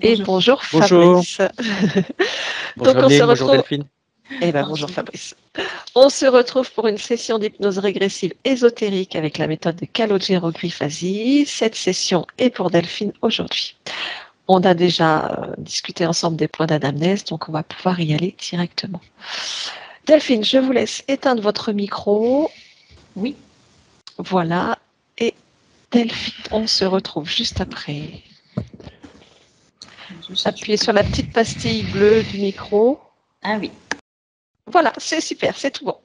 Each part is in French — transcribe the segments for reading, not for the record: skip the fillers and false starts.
Et bonjour Bonjour. Fabrice. Bonjour Donc on se Evelyne, bonjour retrouve. Delphine. Eh ben bonjour Fabrice. On se retrouve pour une session d'hypnose régressive ésotérique avec la méthode de Calogero Grifasi. Cette session est pour Delphine aujourd'hui. On a déjà discuté ensemble des points d'anamnèse, donc on va pouvoir y aller directement. Delphine, je vous laisse éteindre votre micro. Oui. Voilà. Et Delphine, on se retrouve juste après. Appuyez sur la petite pastille bleue du micro. Ah oui. Voilà, c'est super, c'est tout bon.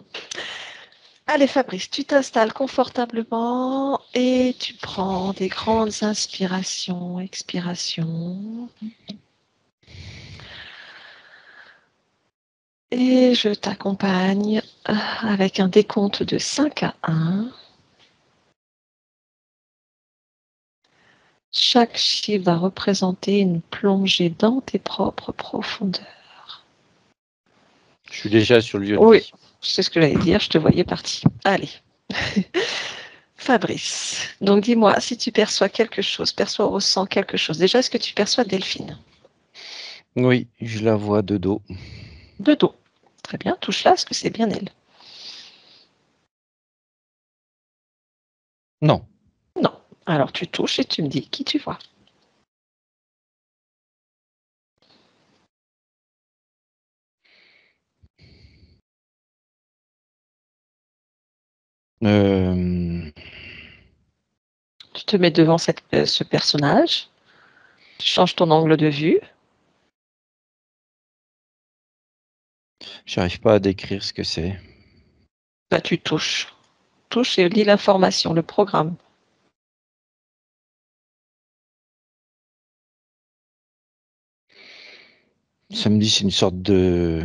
Allez Fabrice, tu t'installes confortablement et tu prends des grandes inspirations, expirations. Et je t'accompagne avec un décompte de 5 à 1. Chaque chiffre va représenter une plongée dans tes propres profondeurs. Je suis déjà sur le lieu de Oui, vie. c'est ce que j'allais dire, je te voyais parti. Allez. Fabrice, donc dis-moi si tu perçois quelque chose, perçois ou ressens quelque chose. Déjà, est-ce que tu perçois Delphine? Oui, je la vois de dos. De dos. Très bien, touche-la, est-ce que c'est bien elle? Non. Non. Alors tu touches et tu me dis qui tu vois. Tu te mets devant ce personnage, tu changes ton angle de vue. J'arrive pas à décrire ce que c'est. Bah, tu touches. Touche et lis l'information, le programme. Ça me dit c'est une sorte de...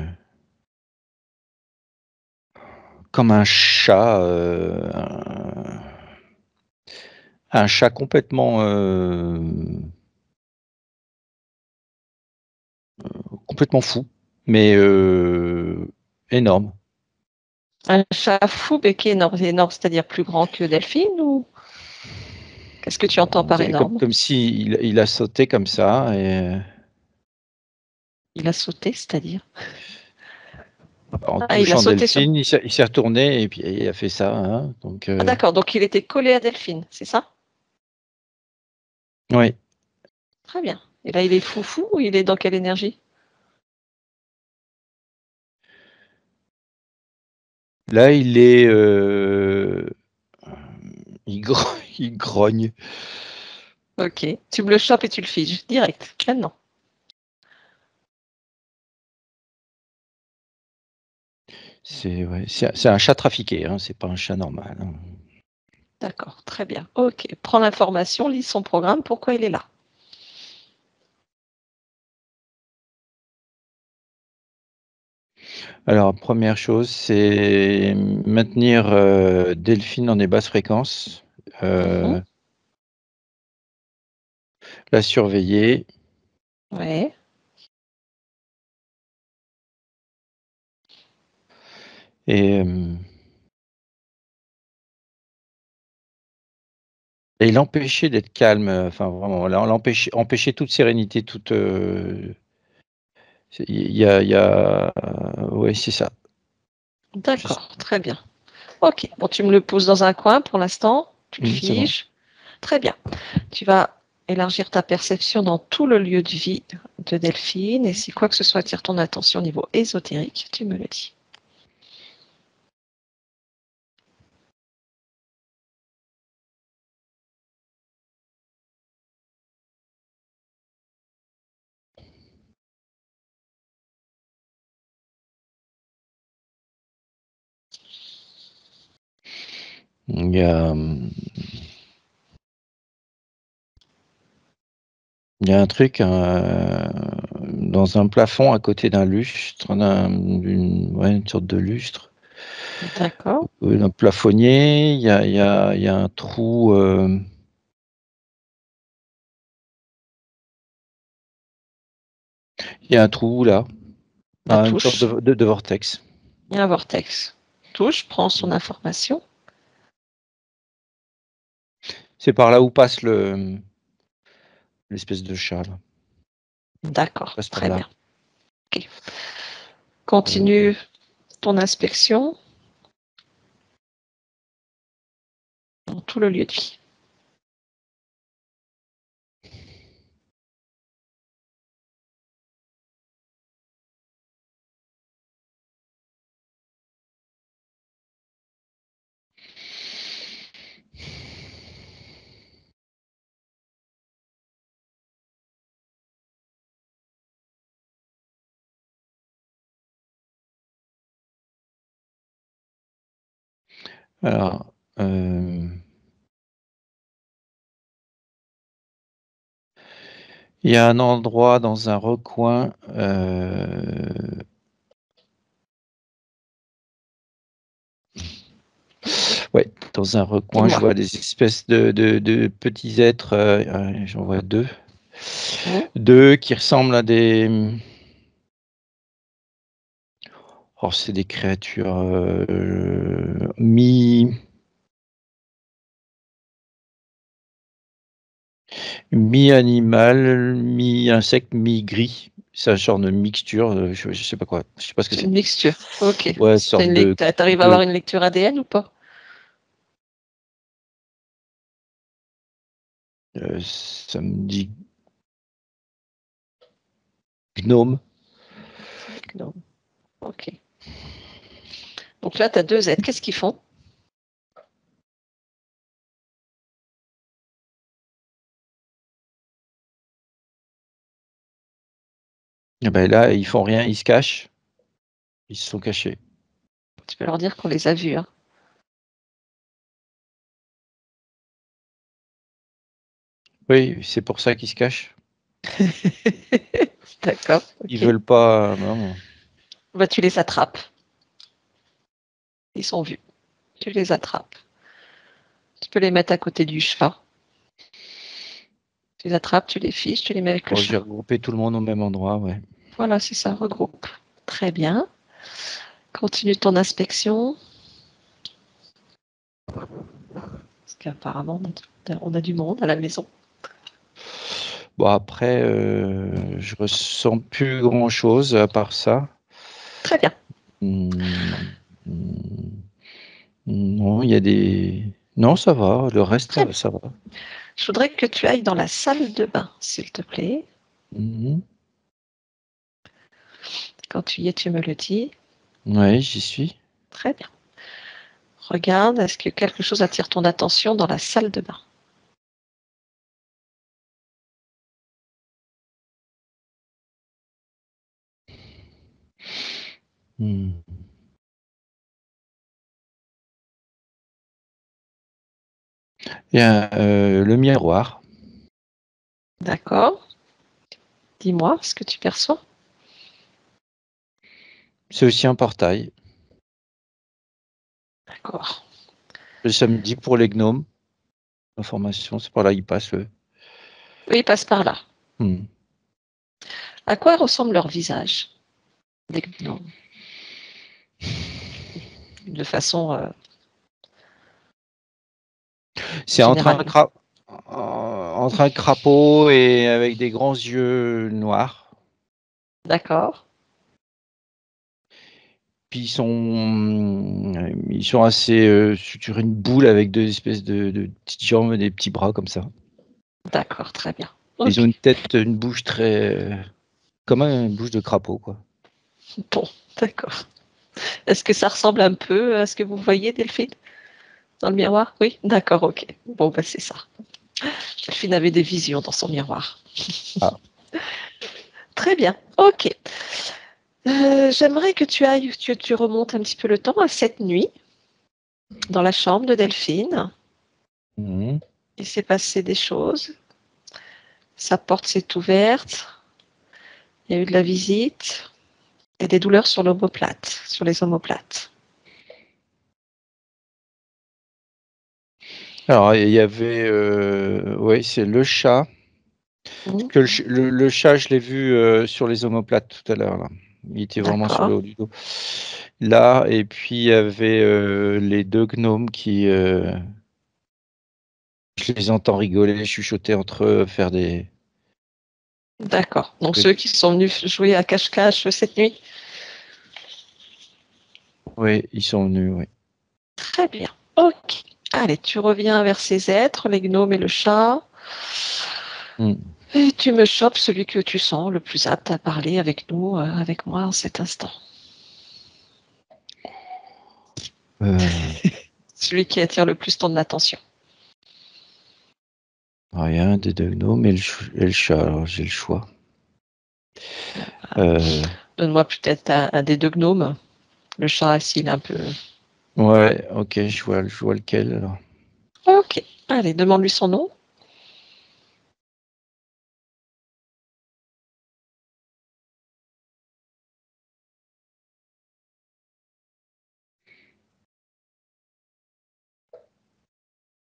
Comme un chat. Un chat complètement... complètement fou. Mais énorme. Un chat fou, mais qui est énorme, c'est-à-dire plus grand que Delphine ou qu'est-ce que tu entends par énorme? Comme si il a sauté comme ça. Et... Il a sauté, c'est-à-dire? En Il a touchant sauté sur. Delphine, il s'est retourné et puis il a fait ça. Hein, donc, Ah, d'accord, donc il était collé à Delphine, c'est ça? oui. Très bien. Et là, il est foufou ou il est dans quelle énergie? Là, il est... il grogne. Ok, tu me le chopes et tu le figes, direct, maintenant. C'est un chat trafiqué, hein, c'est pas un chat normal. Hein. D'accord, très bien. Ok, prends l'information, lis son programme, pourquoi il est là. Alors, première chose, c'est maintenir Delphine dans des basses fréquences, la surveiller. Ouais. Et l'empêcher d'être calme, enfin vraiment, empêcher toute sérénité, toute... oui, c'est ça. D'accord, très bien. Ok, bon, tu me le poses dans un coin pour l'instant, tu le C'est bon. figes. Très bien. Tu vas élargir ta perception dans tout le lieu de vie de Delphine, et si quoi que ce soit attire ton attention au niveau ésotérique, tu me le dis. Il y a, il y a un truc dans un plafond à côté d'un lustre, une sorte de lustre. D'accord. Un plafonnier, il y a un trou. Il y a un trou là, La une sorte touche. de vortex. Il y a un vortex. Touche, prends son information. C'est par là où passe l'espèce de chat là. D'accord, Passe par très là. bien. Ok. Continue ton inspection dans tout le lieu de vie. Alors, il y a un endroit dans un recoin. Ouais, dans un recoin, je Dis-moi. vois des espèces de petits êtres. J'en vois deux. Deux qui ressemblent à des. Oh, c'est des créatures mi-animal, mi-insecte, mi-gris. C'est un genre de mixture, je sais pas quoi. Je sais pas ce que C'est c'est. une mixture. Ok. Ouais, sorte de. T'arrives à avoir une lecture ADN ou pas? Ça me dit gnome. C'est des gnomes. Ok. Donc là, tu as deux êtres. Qu'est-ce qu'ils font? Eh ben là, ils font rien, ils se cachent. Ils se sont cachés. Tu peux leur dire qu'on les a vus. Hein. Oui, c'est pour ça qu'ils se cachent. D'accord. Ils Ok. veulent pas. Non. Bah, tu les attrapes. Ils sont vus. Tu les attrapes. Tu peux les mettre à côté du chat. Tu les attrapes, tu les fiches, tu les mets avec le Bon, j'ai chat. regroupé tout le monde au même endroit, ouais. Voilà, c'est ça, regroupe. Très bien. Continue ton inspection. Parce qu'apparemment, on a du monde à la maison. Bon, après, je ressens plus grand-chose à part ça. Très bien. Hmm, hmm, non, il y a des. Non, ça va. Le reste, Très bien. ça va. Je voudrais que tu ailles dans la salle de bain, s'il te plaît. Mhm. Quand tu y es, tu me le dis. Ouais, j'y suis. Très bien. Regarde, est-ce que quelque chose attire ton attention dans la salle de bain? Hmm. Il y a le miroir. D'accord. Dis-moi ce que tu perçois. C'est aussi un portail. D'accord. Le samedi pour les gnomes. L'information, c'est par là ils passent. Oui, passe par là. Hmm. À quoi ressemble leur visage des gnomes? De façon C'est générale. entre un crapaud et avec des grands yeux noirs. D'accord. Puis ils sont assez sur une boule avec deux espèces de petites jambes et des petits bras comme ça. D'accord, très bien. Ils ont Ok. une tête, une bouche très comme une bouche de crapaud, quoi. Bon, d'accord. Est-ce que ça ressemble un peu à ce que vous voyez, Delphine, dans le miroir? Oui, d'accord, ok. Bon, ben c'est ça. Delphine avait des visions dans son miroir. Ah. Très bien, ok. J'aimerais que tu ailles, tu remontes un petit peu le temps à cette nuit, dans la chambre de Delphine. Mhm. Il s'est passé des choses. Sa porte s'est ouverte. Il y a eu de la visite et des douleurs sur l'omoplate, sur les omoplates. Alors il y avait, ouais, c'est le chat. Mmh. Que le chat, je l'ai vu sur les omoplates tout à l'heure. Là. Il était vraiment sur le D'accord, haut du dos. Là, et puis il y avait les deux gnomes qui, je les entends rigoler, chuchoter entre eux, faire des. D'accord. Donc Oui. ceux qui sont venus jouer à cache-cache cette nuit? Oui, ils sont venus, oui. Très bien. Ok. Allez, tu reviens vers ces êtres, les gnomes et le chat. Mm. Et tu me chopes celui que tu sens le plus apte à parler avec nous, avec moi en cet instant. Celui qui attire le plus ton attention. Rien des deux gnomes et le chat, alors j'ai le choix. Donne-moi peut-être un des deux gnomes. Le chat, s'il est un peu... Ouais, ok, je vois lequel alors. Ok. Allez, demande-lui son nom.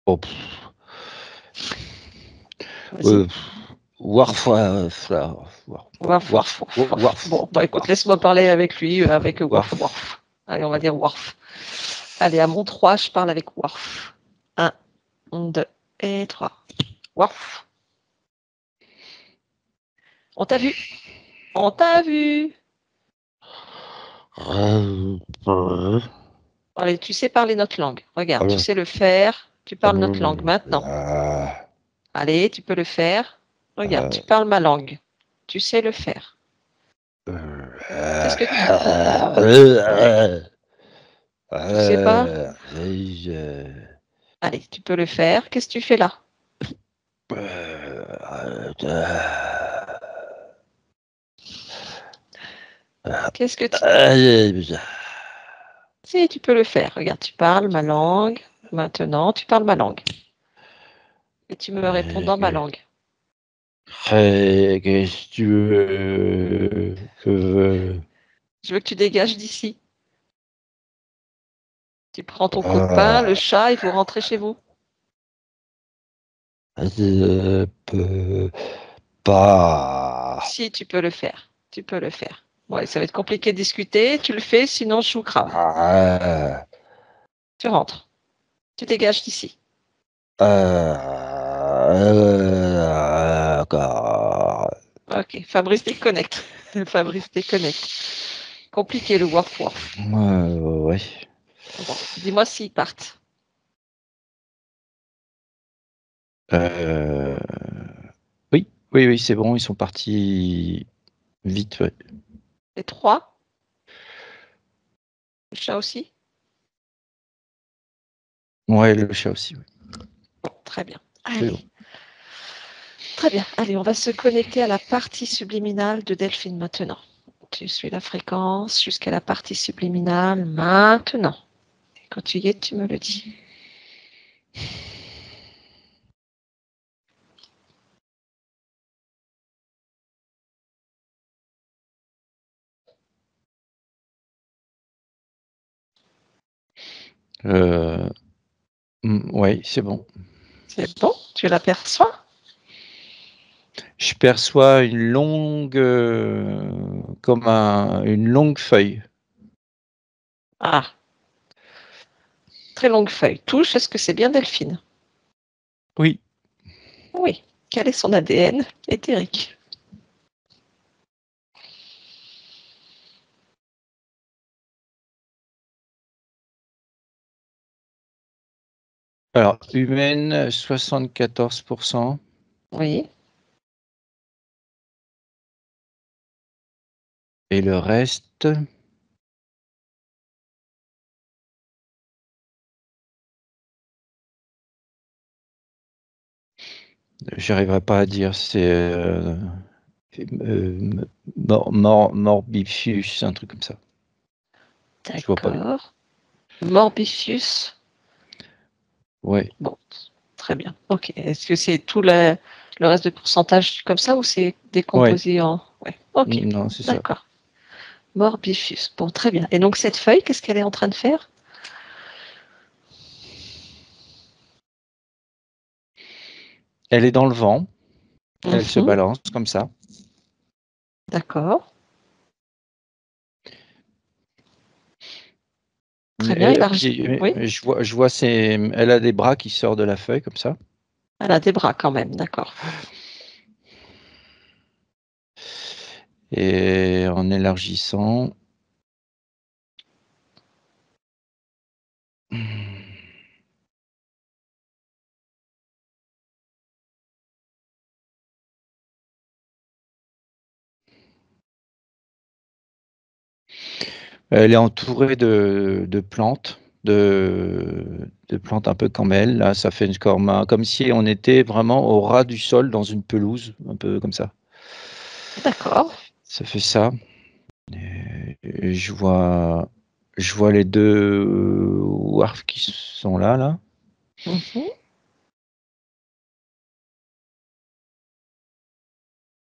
Oh, Vas-y. Warf. Warf, warf, warf, warf. Bon, bah écoute, laisse-moi parler avec lui, avec Warf, warf. Allez, on va dire Warf. Allez, à mon 3, je parle avec Warf. 1, 2 et 3. Warf. On t'a vu. On t'a vu. Allez, tu sais parler notre langue. Regarde, tu sais le faire. Tu parles notre langue maintenant. Allez, tu peux le faire. Regarde, tu parles ma langue. Tu sais le faire. Qu'est-ce que tu... Tu sais pas? Allez, tu peux le faire. Qu'est-ce que tu fais là? Qu'est-ce que tu... Si, tu peux le faire. Regarde, tu parles ma langue. Maintenant, tu parles ma langue. Et tu me réponds dans ma langue. Qu'est-ce que tu veux que... Je veux que tu dégages d'ici. Tu prends ton copain, le chat, et vous rentrez chez vous. Je peux pas. Si, tu peux le faire. Tu peux le faire. Ouais, ça va être compliqué de discuter. Tu le fais, sinon je vous crame. Tu rentres. Tu dégages d'ici. Ok, Fabrice déconnecte. Fabrice déconnecte. Compliqué le warf warf. Ouais. Bon, dis-moi s'ils partent. Oui, oui, c'est bon, ils sont partis vite. Ouais, Les trois, le chat aussi. ouais, le chat aussi. Oui. Bon, très bien. C'est Allez. bon. Très bien. Allez, on va se connecter à la partie subliminale de Delphine maintenant. Tu suis la fréquence jusqu'à la partie subliminale maintenant. Et quand tu y es, tu me le dis. Ouais, c'est bon. C'est bon? Tu l'aperçois? Je perçois une longue, comme une longue feuille. Ah, très longue feuille. Touche, est-ce que c'est bien Delphine? Oui. Oui. Quel est son ADN éthérique? Alors, humaine, 74%. Oui. Et le reste, j'arriverai pas à dire. C'est Morbifius, un truc comme ça. Je vois pas bien. D'accord. Morbifius. Ouais. Bon, très bien. Ok. Est-ce que c'est tout le reste de pourcentage comme ça ou c'est Ouais. décomposé en... Ouais. Ok. Non, c'est ça. D'accord. Morbifius. Bon, très bien. Et donc cette feuille, qu'est-ce qu'elle est en train de faire? Elle est dans le vent. Elle se Mhm. balance comme ça. D'accord. Très bien. Et Élargie. puis, Oui. je vois elle a des bras qui sortent de la feuille comme ça. Elle a des bras quand même. D'accord. Et en élargissant, elle est entourée de plantes, de plantes un peu comme elle. Là, ça fait comme si on était vraiment au ras du sol dans une pelouse, un peu comme ça. D'accord. Ça fait ça. Et je vois les deux wharfs qui sont là. Mhm.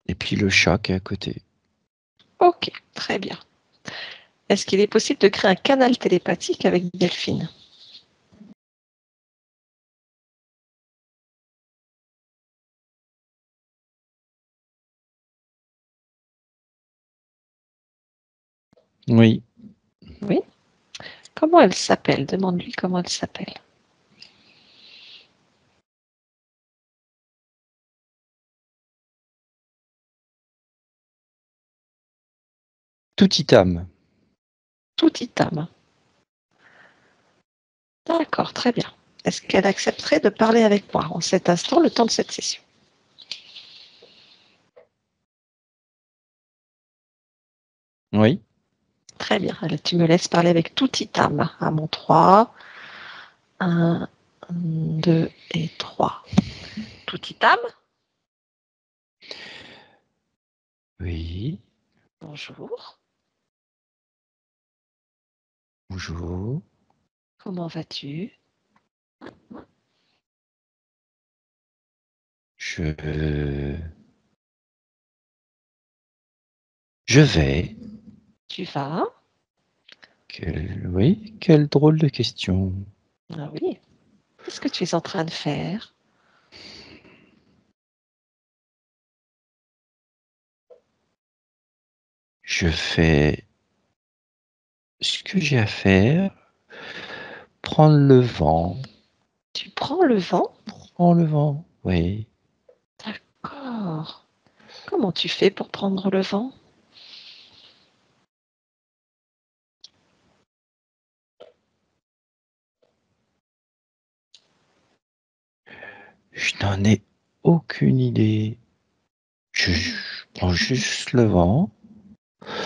Et puis le chat qui est à côté. Ok, très bien. Est-ce qu'il est possible de créer un canal télépathique avec Delphine? Oui, Oui. Comment elle s'appelle? Demande-lui comment elle s'appelle. tout itam. Tout Itam. D'accord, très bien. Est-ce qu'elle accepterait de parler avec moi en cet instant, le temps de cette session? Oui, Très bien. Allez, tu me laisses parler avec tout Itam. À mon 3. 1, 2 et 3. Tout Itam, oui. bonjour. Bonjour. Comment vas-tu? Je je vais. Tu vas? Oui, quelle drôle de question. Ah oui. Qu'est-ce que tu es en train de faire? Je fais ce que j'ai à faire, prendre le vent. Tu prends le vent? Prends le vent, oui. D'accord. Comment tu fais pour prendre le vent? Je n'en ai aucune idée. Je prends juste le vent,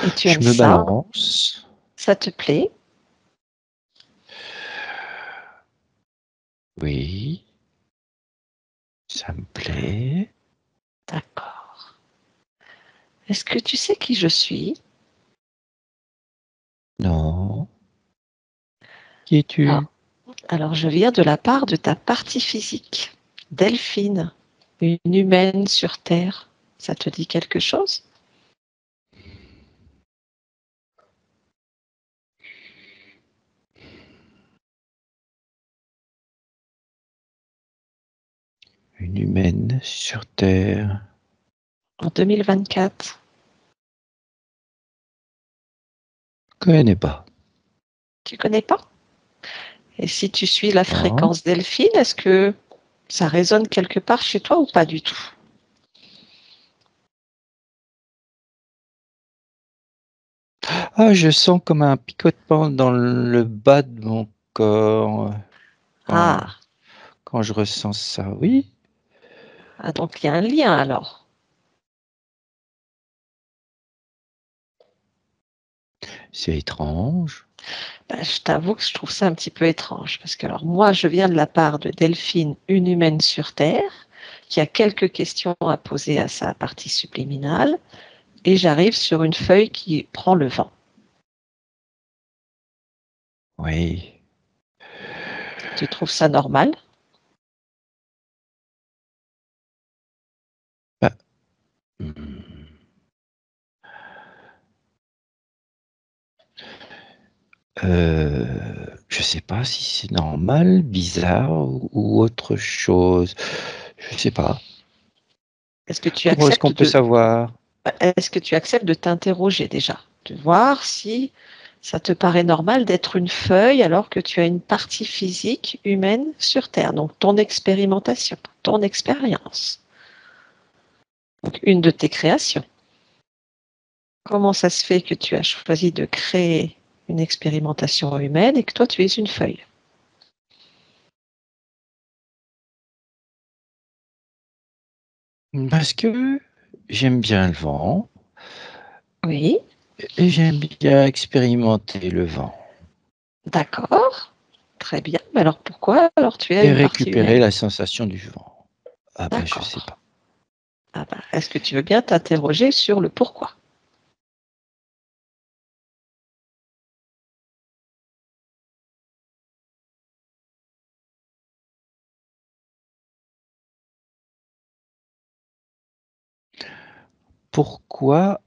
Et tu je aimes me ça? balance. Ça te plaît? Oui, ça me plaît. D'accord. Est-ce que tu sais qui je suis? Non. Qui Alors, es-tu? alors, je viens de la part de ta partie physique, Delphine, une humaine sur Terre. Ça te dit quelque chose? Une humaine sur Terre. En 2024. Je connais pas. Tu connais pas? Et si tu suis la Non. fréquence Delphine, est-ce que ça résonne quelque part chez toi ou pas du tout? Ah, je sens comme un picotement dans le bas de mon corps quand, Ah, quand je ressens ça. Oui, ah, donc il y a un lien alors. c'est étrange. Ben, je t'avoue que je trouve ça un petit peu étrange parce que alors moi je viens de la part de Delphine, une humaine sur Terre, qui a quelques questions à poser à sa partie subliminale et j'arrive sur une feuille qui prend le vent. Oui. Tu trouves ça normal? Bah, hmm, je sais pas si c'est normal, bizarre ou autre chose. Je sais pas. Est-ce que tu Comment est-ce acceptes qu'on peut de savoir? est-ce que tu acceptes de t'interroger déjà, de voir si ça te paraît normal d'être une feuille alors que tu as une partie physique humaine sur Terre, donc ton expérimentation, ton expérience, donc une de tes créations. Comment ça se fait que tu as choisi de créer une expérimentation humaine et que toi, tu es une feuille? Parce que j'aime bien le vent Oui, et j'aime bien expérimenter le vent d'accord. Très bien. Mais alors pourquoi alors tu as et une partie récupérer humaine? la sensation du vent. Ah ben, je sais D'accord. pas. Ah ben, est-ce que tu veux bien t'interroger sur le pourquoi? Pourquoi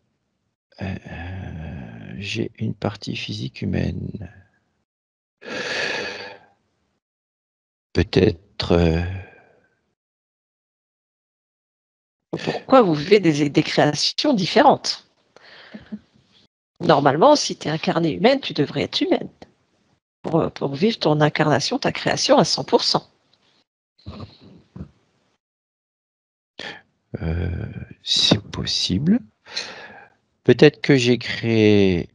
j'ai une partie physique humaine? Peut-être Pourquoi vous vivez des créations différentes? Normalement, si tu es incarnée humaine, tu devrais être humaine pour vivre ton incarnation, ta création à 100%. c'est possible. Peut-être que j'ai créé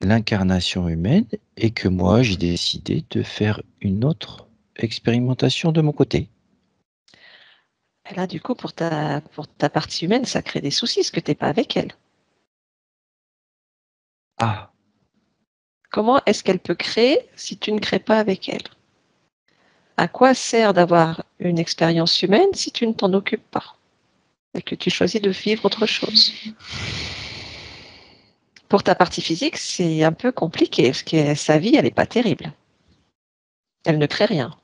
l'incarnation humaine et que moi, j'ai décidé de faire une autre expérimentation de mon côté. Et là, du coup, pour ta partie humaine, ça crée des soucis parce que tu n'es pas avec elle. Ah, Comment est-ce qu'elle peut créer si tu ne crées pas avec elle? À quoi sert d'avoir une expérience humaine si tu ne t'en occupes pas et que tu choisis de vivre autre chose? Pour ta partie physique, c'est un peu compliqué parce que sa vie, elle n'est pas terrible. Elle ne crée rien.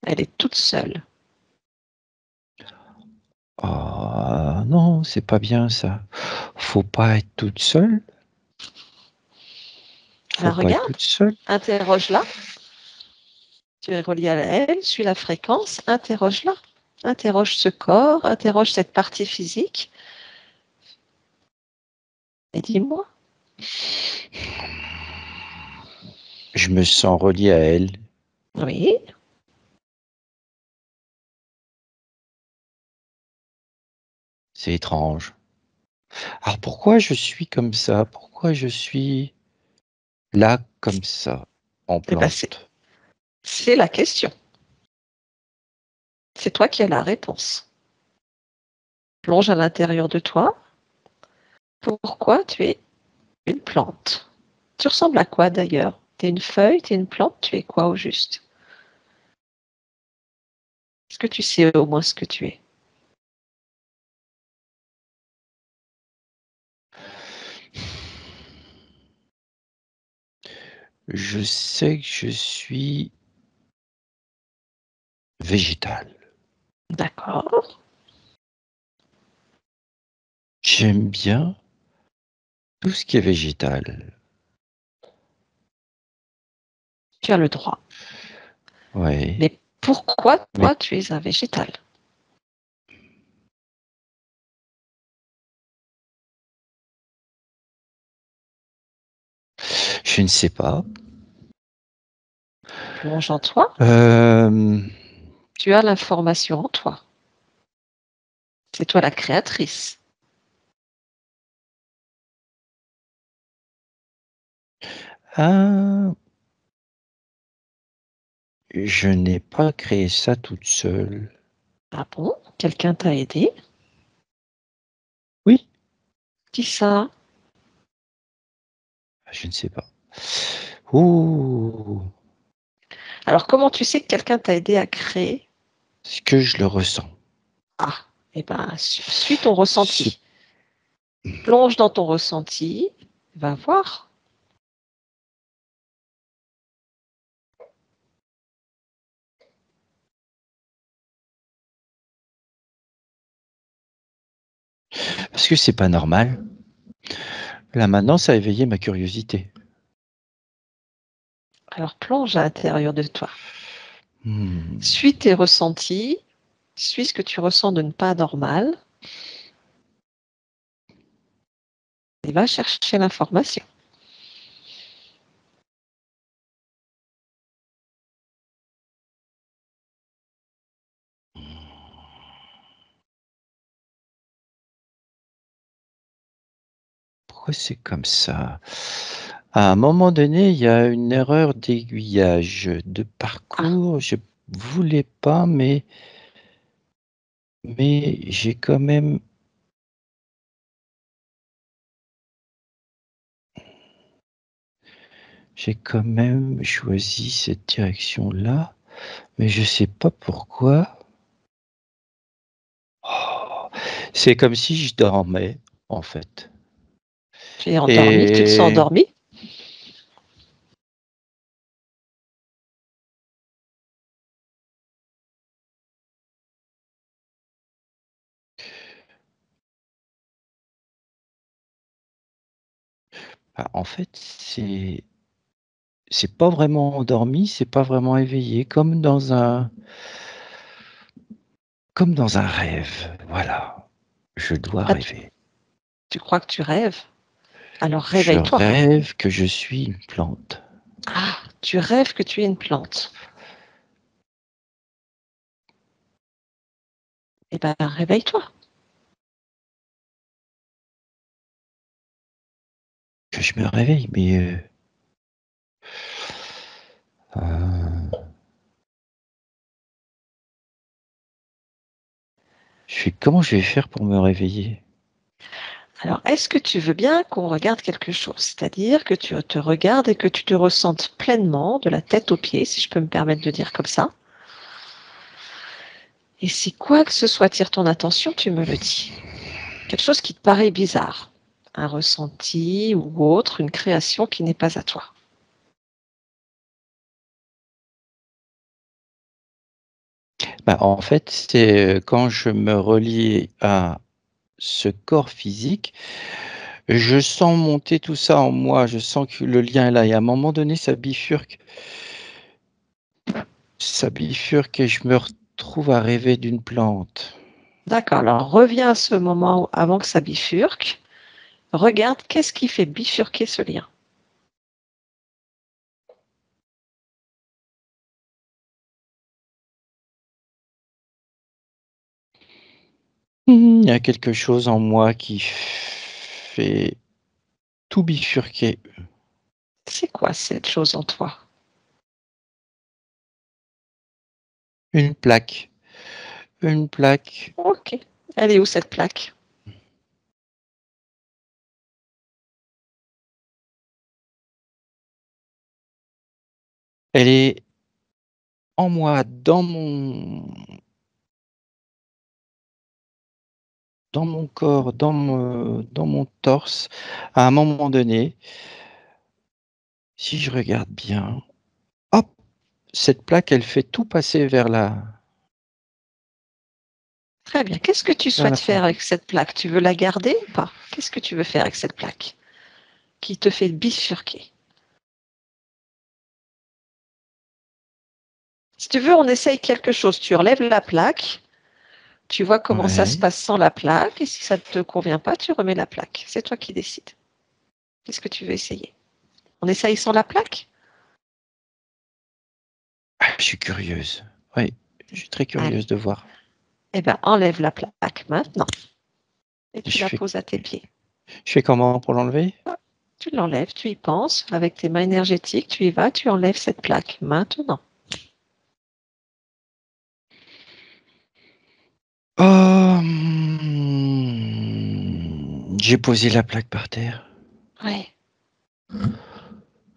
Elle est toute seule. ah non, c'est pas bien ça. Faut pas être toute seule. Faut Alors pas être regarde, toute seule. interroge-la. Tu es relié à elle, suis la fréquence, interroge-la. Interroge ce corps, interroge cette partie physique et dis-moi. Je me sens relié à elle. Oui, C'est étrange. Alors pourquoi je suis comme ça? Pourquoi je suis là comme ça, en eh ben c'est, plante? c'est la question. C'est toi qui as la réponse. Plonge à l'intérieur de toi. Pourquoi tu es une plante? Tu ressembles à quoi d'ailleurs? Tu es une feuille, tu es une plante, tu es quoi au juste? Est-ce que tu sais au moins ce que tu es? Je sais que je suis végétal. D'accord. J'aime bien tout ce qui est végétal. Tu as le droit. Ouais, Mais pourquoi mais toi tu es un végétal? je ne sais pas. Plonge en toi. Hem, Tu as l'information en toi. C'est toi la créatrice. ah, je n'ai pas créé ça toute seule. Ah bon? Quelqu'un t'a aidé? Oui, Dis ça. je ne sais pas. Ouh, Alors comment tu sais que quelqu'un t'a aidé à créer? est-ce que je le ressens? Ah, eh ben, suis ton C'est ressenti. Plonge dans ton ressenti. Va voir. parce que c'est pas normal. Là, maintenant, ça a éveillé ma curiosité. Alors plonge à l'intérieur de toi. Mmh. Suis tes ressentis. Suis ce que tu ressens de ne pas normal. Et va chercher l'information. pourquoi c'est comme ça? À un moment donné, il y a une erreur d'aiguillage de Ah, parcours. Je voulais pas, mais j'ai quand même choisi cette direction-là, mais je sais pas pourquoi. Oh, c'est comme si je dormais, en fait. tu es endormi, tu te sens Et endormi? bah, en fait, c'est pas vraiment endormi, c'est pas vraiment éveillé, comme dans un rêve, voilà. Je dois Ah, rêver. tu crois que tu rêves? Alors Je réveille-toi. rêve que je suis une plante. Ah, tu rêves que tu es une plante. Eh ben, réveille-toi. Que je me réveille, mais heu, comment je vais faire pour me réveiller? Alors, est-ce que tu veux bien qu'on regarde quelque chose? C'est-à-dire que tu te regardes et que tu te ressentes pleinement de la tête aux pieds, si je peux me permettre de dire comme ça. Et si quoi que ce soit attire ton attention, tu me le dis. Quelque chose qui te paraît bizarre, un ressenti ou autre, une création qui n'est pas à toi. Bah, en fait, c'est, quand je me relie à ce corps physique, je sens monter tout ça en moi, je sens que le lien est là et à un moment donné, ça bifurque et je me retrouve à rêver d'une plante. D'accord, alors reviens à ce moment avant que ça bifurque. Regarde qu'est-ce qui fait bifurquer ce lien. Il y a quelque chose en moi qui fait tout bifurquer. C'est quoi cette chose en toi? Une plaque, une plaque. Ok. Elle est où cette plaque? Elle est en moi, dans mon corps, dans mon torse. À un moment donné, si je regarde bien, hop, cette plaque, elle fait tout passer Très bien. Qu'est-ce que tu vers la souhaites faire plante. avec cette plaque? Tu veux la garder ou pas? Qu'est-ce que tu veux faire avec cette plaque qui te fait bifurquer? Si tu veux, on essaye quelque chose. Tu enlèves la plaque, tu vois comment ça se Ouais. passe sans la plaque, et si ça ne te convient pas, tu remets la plaque. C'est toi qui décides. Qu'est-ce que tu veux essayer? On essaye sans la plaque? Ah, je suis curieuse. Oui, je suis très Allez. curieuse de voir. Eh bien, enlève la plaque maintenant et tu Je la fais poses à tes pieds. je fais comment pour l'enlever? Tu l'enlèves, tu y penses, avec tes mains énergétiques, tu y vas, tu enlèves cette plaque maintenant. Oh, j'ai posé la plaque par terre. Ouais.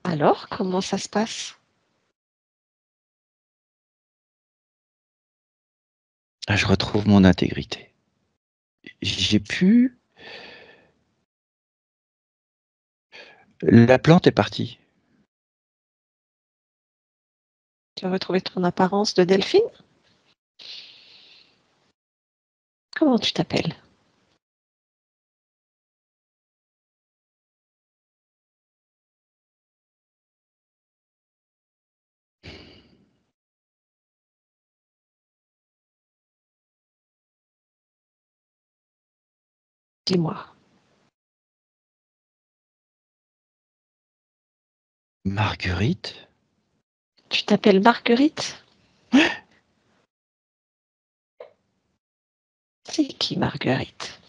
Alors, comment ça se passe? Ah, je retrouve mon intégrité. J'ai pu La plante est partie. Tu as retrouvé ton apparence de Delphine? Comment tu t'appelles? Dis-moi. Marguerite? Tu t'appelles Marguerite? C'est qui Marguerite?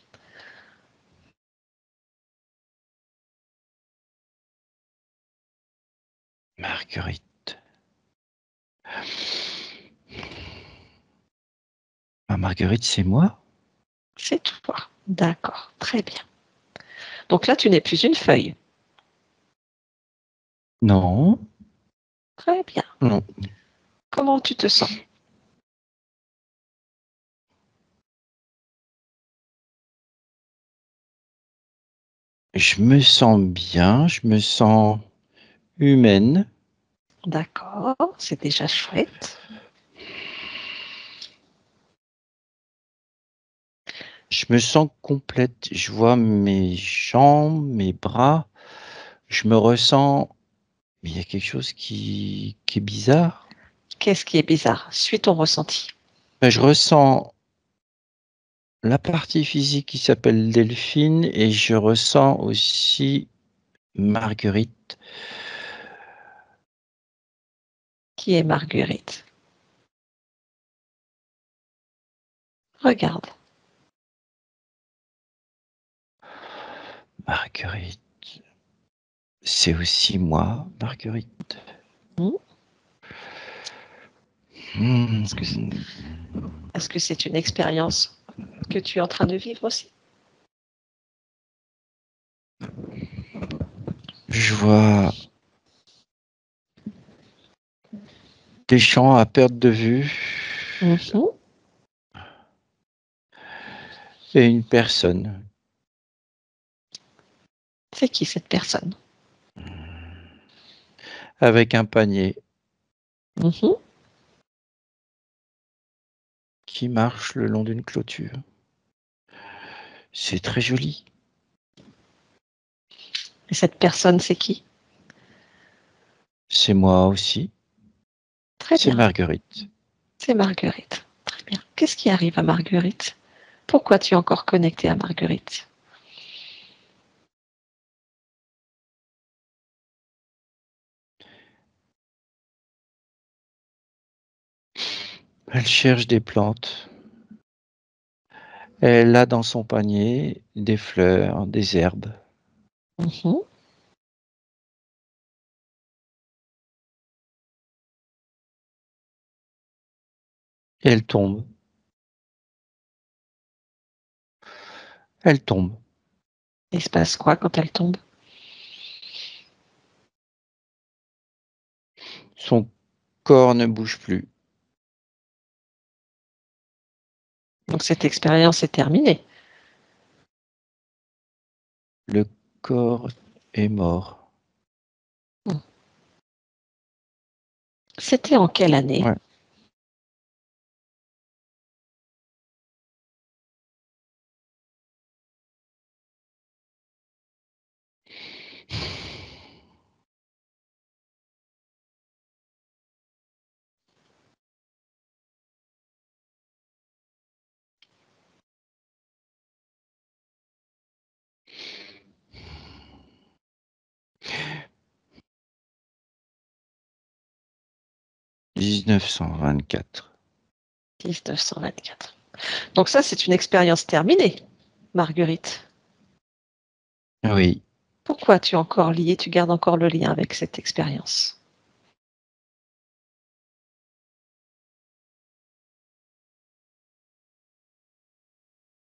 Marguerite. Ah, Marguerite, c'est moi? C'est toi. D'accord, très bien. Donc là, tu n'es plus une feuille. Non, Très bien. non. Comment tu te sens? Je me sens bien, je me sens humaine. D'accord, c'est déjà chouette. Je me sens complète. Je vois mes jambes, mes bras. Je me ressens. Mais il y a quelque chose qui est bizarre. Qu'est-ce qui est bizarre? Suis ton ressenti. Ben, je ressens la partie physique qui s'appelle Delphine et je ressens aussi Marguerite. Qui est Marguerite? Regarde. Marguerite. C'est aussi moi, Marguerite. Hmm. Hmm. Est-ce que c'est une expérience que tu es en train de vivre aussi? Je vois des champs à perte de vue Mhm. et une personne C'est qui cette personne? avec un panier Mhm. qui marche le long d'une clôture. C'est très joli. Et cette personne, c'est qui? C'est moi aussi. Très C'est bien, Marguerite. c'est Marguerite. Très bien. Qu'est-ce qui arrive à Marguerite? Pourquoi tu es encore connecté à Marguerite? Elle cherche des plantes. Elle a dans son panier des fleurs, des herbes. Mhm. Et elle tombe. Elle tombe. Il se passe quoi quand elle tombe? Son corps ne bouge plus. Donc cette expérience est terminée. Le corps est mort. C'était en quelle année? Ouais. « 1924 ». 1924. Donc ça, c'est une expérience terminée, Marguerite. Oui, Pourquoi tu es encore lié, tu gardes encore le lien avec cette expérience?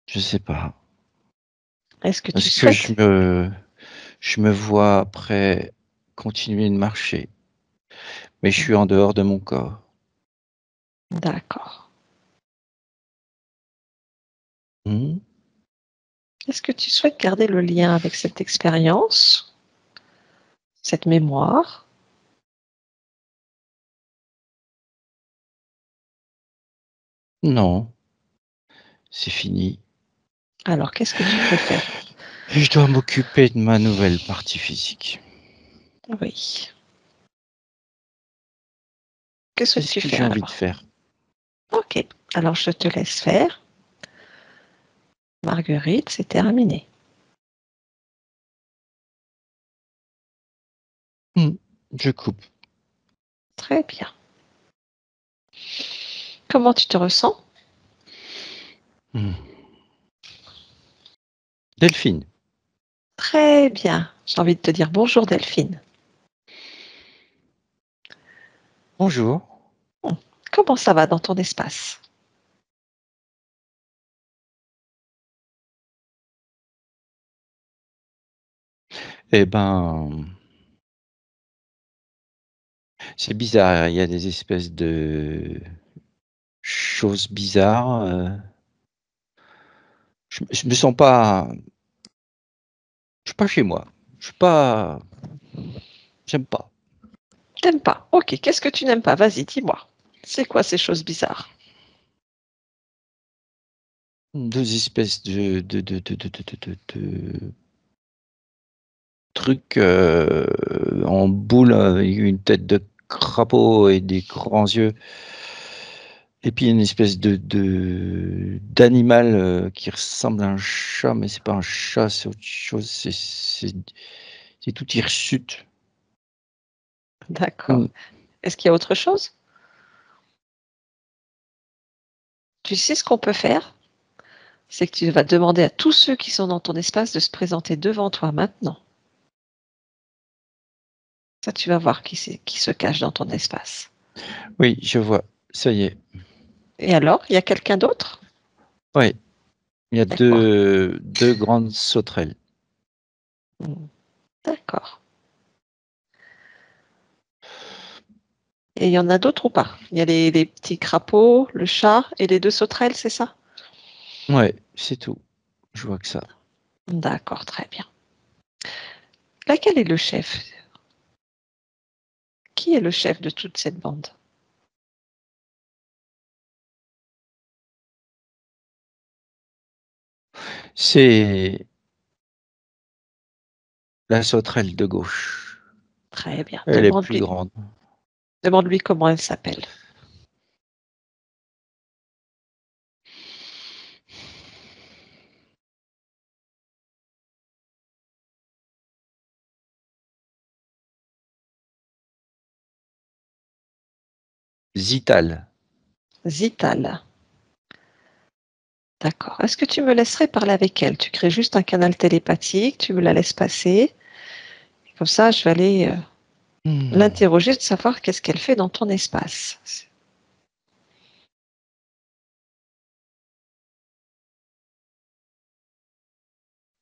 je sais pas. Est-ce que tu Parce que souhaites? je me vois après continuer de marcher, mais je suis en dehors de mon corps. D'accord. Hmm. Est-ce que tu souhaites garder le lien avec cette expérience, cette mémoire? Non, c'est fini. Alors, qu'est-ce que tu préfères? Et je dois m'occuper de ma nouvelle partie physique. Oui. Que C'est ce souhaites-tu que j'ai faire envie de alors? faire. Ok, alors je te laisse faire. Marguerite, c'est terminé. Hmm. Je coupe. Très bien. Comment tu te ressens? Hmm. Delphine, Très bien. J'ai envie de te dire bonjour Delphine. Bonjour. Comment ça va dans ton espace? Eh ben, c'est bizarre, il y a des espèces de choses bizarres, je me sens pas je suis pas chez moi. Je suis pas j'aime pas. T'aimes pas? Ok, qu'est-ce que tu n'aimes pas? Vas-y, dis-moi. C'est quoi ces choses bizarres? 2 espèces de trucs, en boule avec une tête de crapaud et des grands yeux et puis une espèce de d'animal, qui ressemble à un chat, mais c'est pas un chat, c'est autre chose, c'est tout hirsute. D'accord. Mmh. Est-ce qu'il y a autre chose? Tu sais ce qu'on peut faire? C'est que tu vas demander à tous ceux qui sont dans ton espace de se présenter devant toi maintenant. Ça, tu vas voir qui se cache dans ton espace. Oui, je vois, ça y est. Et alors, il y a quelqu'un d'autre? Oui, il y a C'est quoi? deux grandes sauterelles. Mmh, d'accord. Et il y en a d'autres ou pas? Il y a les petits crapauds, le chat et les 2 sauterelles, c'est ça? Ouais, c'est tout. Je vois que ça. D'accord, très bien. Laquelle est le chef? Qui est le chef de toute cette bande? C'est la sauterelle de gauche. Très bien. Elle est plus grande. Demande-lui comment elle s'appelle. Zital. Zital. D'accord. Est-ce que tu me laisserais parler avec elle? Tu crées juste un canal télépathique, tu me la laisses passer. Comme ça, je vais aller Mmh. l'interroger de savoir qu'est-ce qu'elle fait dans ton espace.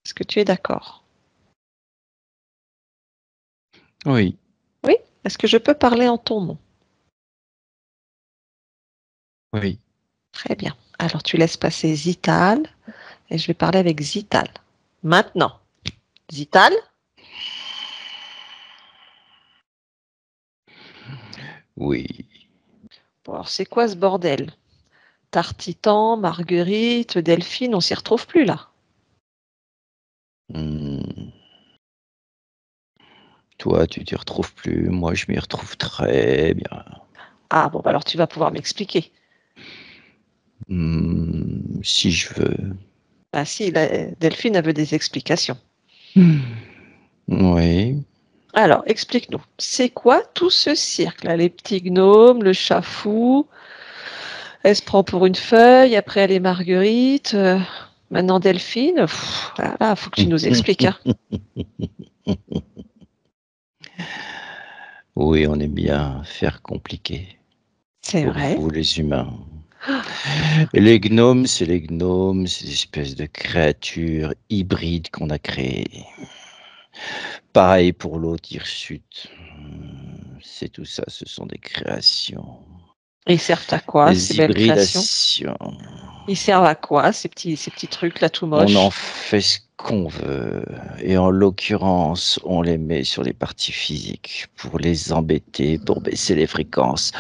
Est-ce que tu es d'accord? Oui, Oui? Est-ce que je peux parler en ton nom? oui. Très bien. Alors, tu laisses passer Zital et je vais parler avec Zital. Maintenant, Zital? Oui. Bon, alors, c'est quoi ce bordel? Tartitan, Marguerite, Delphine, on s'y retrouve plus là. Mmh. Toi, tu t'y retrouves plus, moi je m'y retrouve très bien. Ah bon, bah alors tu vas pouvoir m'expliquer. Si je veux. Ah si, Delphine, elle veut des explications. Oui. Alors, explique-nous. C'est quoi tout ce cirque là? Les petits gnomes, le chat fou, elle se prend pour une feuille, après elle est Marguerite, maintenant Delphine. Pff, là, faut que tu nous expliques, hein. Oui, on aime bien faire compliqué C'est pour vrai. vous les humains. Et les gnomes, c'est les gnomes, c'est des espèces de créatures hybrides qu'on a créées. Pareil pour l'autre hirsute. C'est tout ça, ce sont des créations, Ils servent à quoi, ces des belles créations? hybridations. Ils servent à quoi, ces petits trucs là tout On en moches? fait ce qu'on veut et en l'occurrence, on les met sur les parties physiques pour les embêter, pour baisser les fréquences,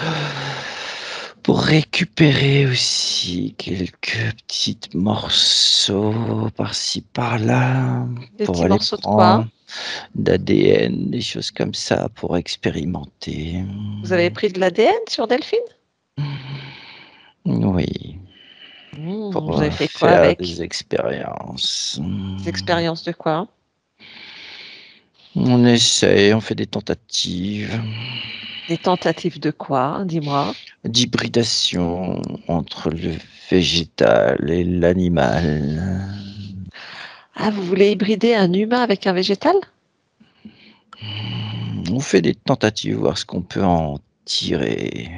pour récupérer aussi quelques petits morceaux par-ci par-là, Des pour petits aller morceaux de quoi? prendre d'ADN, des choses comme ça pour expérimenter. Vous avez pris de l'ADN sur Delphine? Oui, pour Vous avez fait quoi faire avec? des expériences. Des expériences de quoi? On essaie, on fait des tentatives Des tentatives de quoi? Dis-moi. d'hybridation entre le végétal et l'animal. Ah, vous voulez hybrider un humain avec un végétal? On fait des tentatives, voir ce qu'on peut en retirer.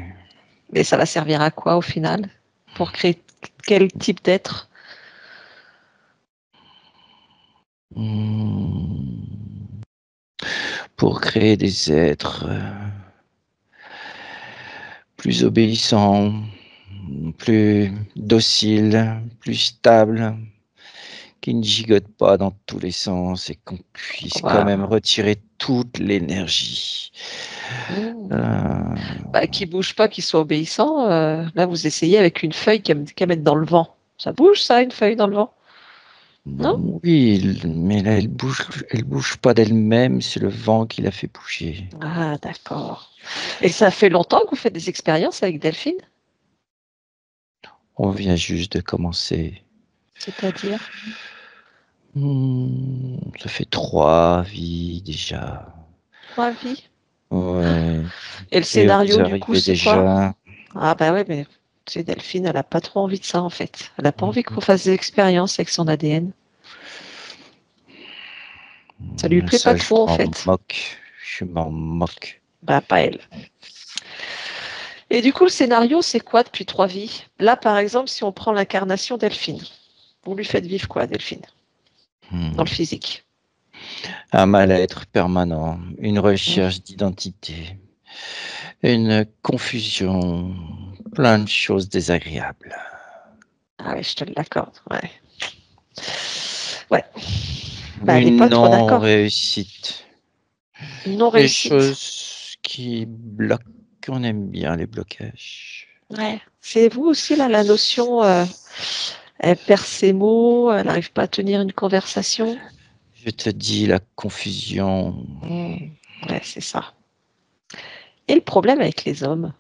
Mais ça va servir à quoi au final? Pour créer quel type d'être? Pour créer des êtres plus obéissants, plus dociles, plus stables, qui ne gigotent pas dans tous les sens et qu'on puisse quand Voilà. même retirer toute l'énergie. Qui bouge pas, qui soit obéissant. Là, vous essayez avec une feuille qu'à mettre dans le vent. Ça bouge, ça, une feuille dans le vent? Non? Oui, mais là, elle bouge pas d'elle-même, c'est le vent qui la fait bouger. Ah, d'accord. Et ça fait longtemps que vous faites des expériences avec Delphine? On vient juste de commencer. C'est-à-dire? Ça fait 3 vies déjà. 3 vies. Ouais. Et le Et vous scénario, du coup, arrivez c'est quoi? déjà. Ah, bah ouais, mais c'est Delphine, elle a pas trop envie de ça, en fait. Elle a pas envie qu'on fasse des expériences avec son ADN. Ça lui plaît pas Ça, je trop, en m'en fait. moque. Je m'en moque. Bah, pas elle. Et du coup, le scénario, c'est quoi depuis 3 vies? Là, par exemple, si on prend l'incarnation Delphine, vous lui faites vivre quoi, Delphine, dans le physique? Un mal-être permanent, une recherche d'identité, une confusion, plein de choses désagréables. Ah ouais, je te l'accorde, ouais. Ouais, bah, elle n'est Une pas trop d'accord. non-réussite. Une Des non-réussite. choses qui bloquent. On aime bien les blocages. Ouais. C'est vous aussi, là, la notion, elle perd ses mots, elle n'arrive pas à tenir une conversation. Je te dis la confusion. Ouais, c'est ça. Et le problème avec les hommes?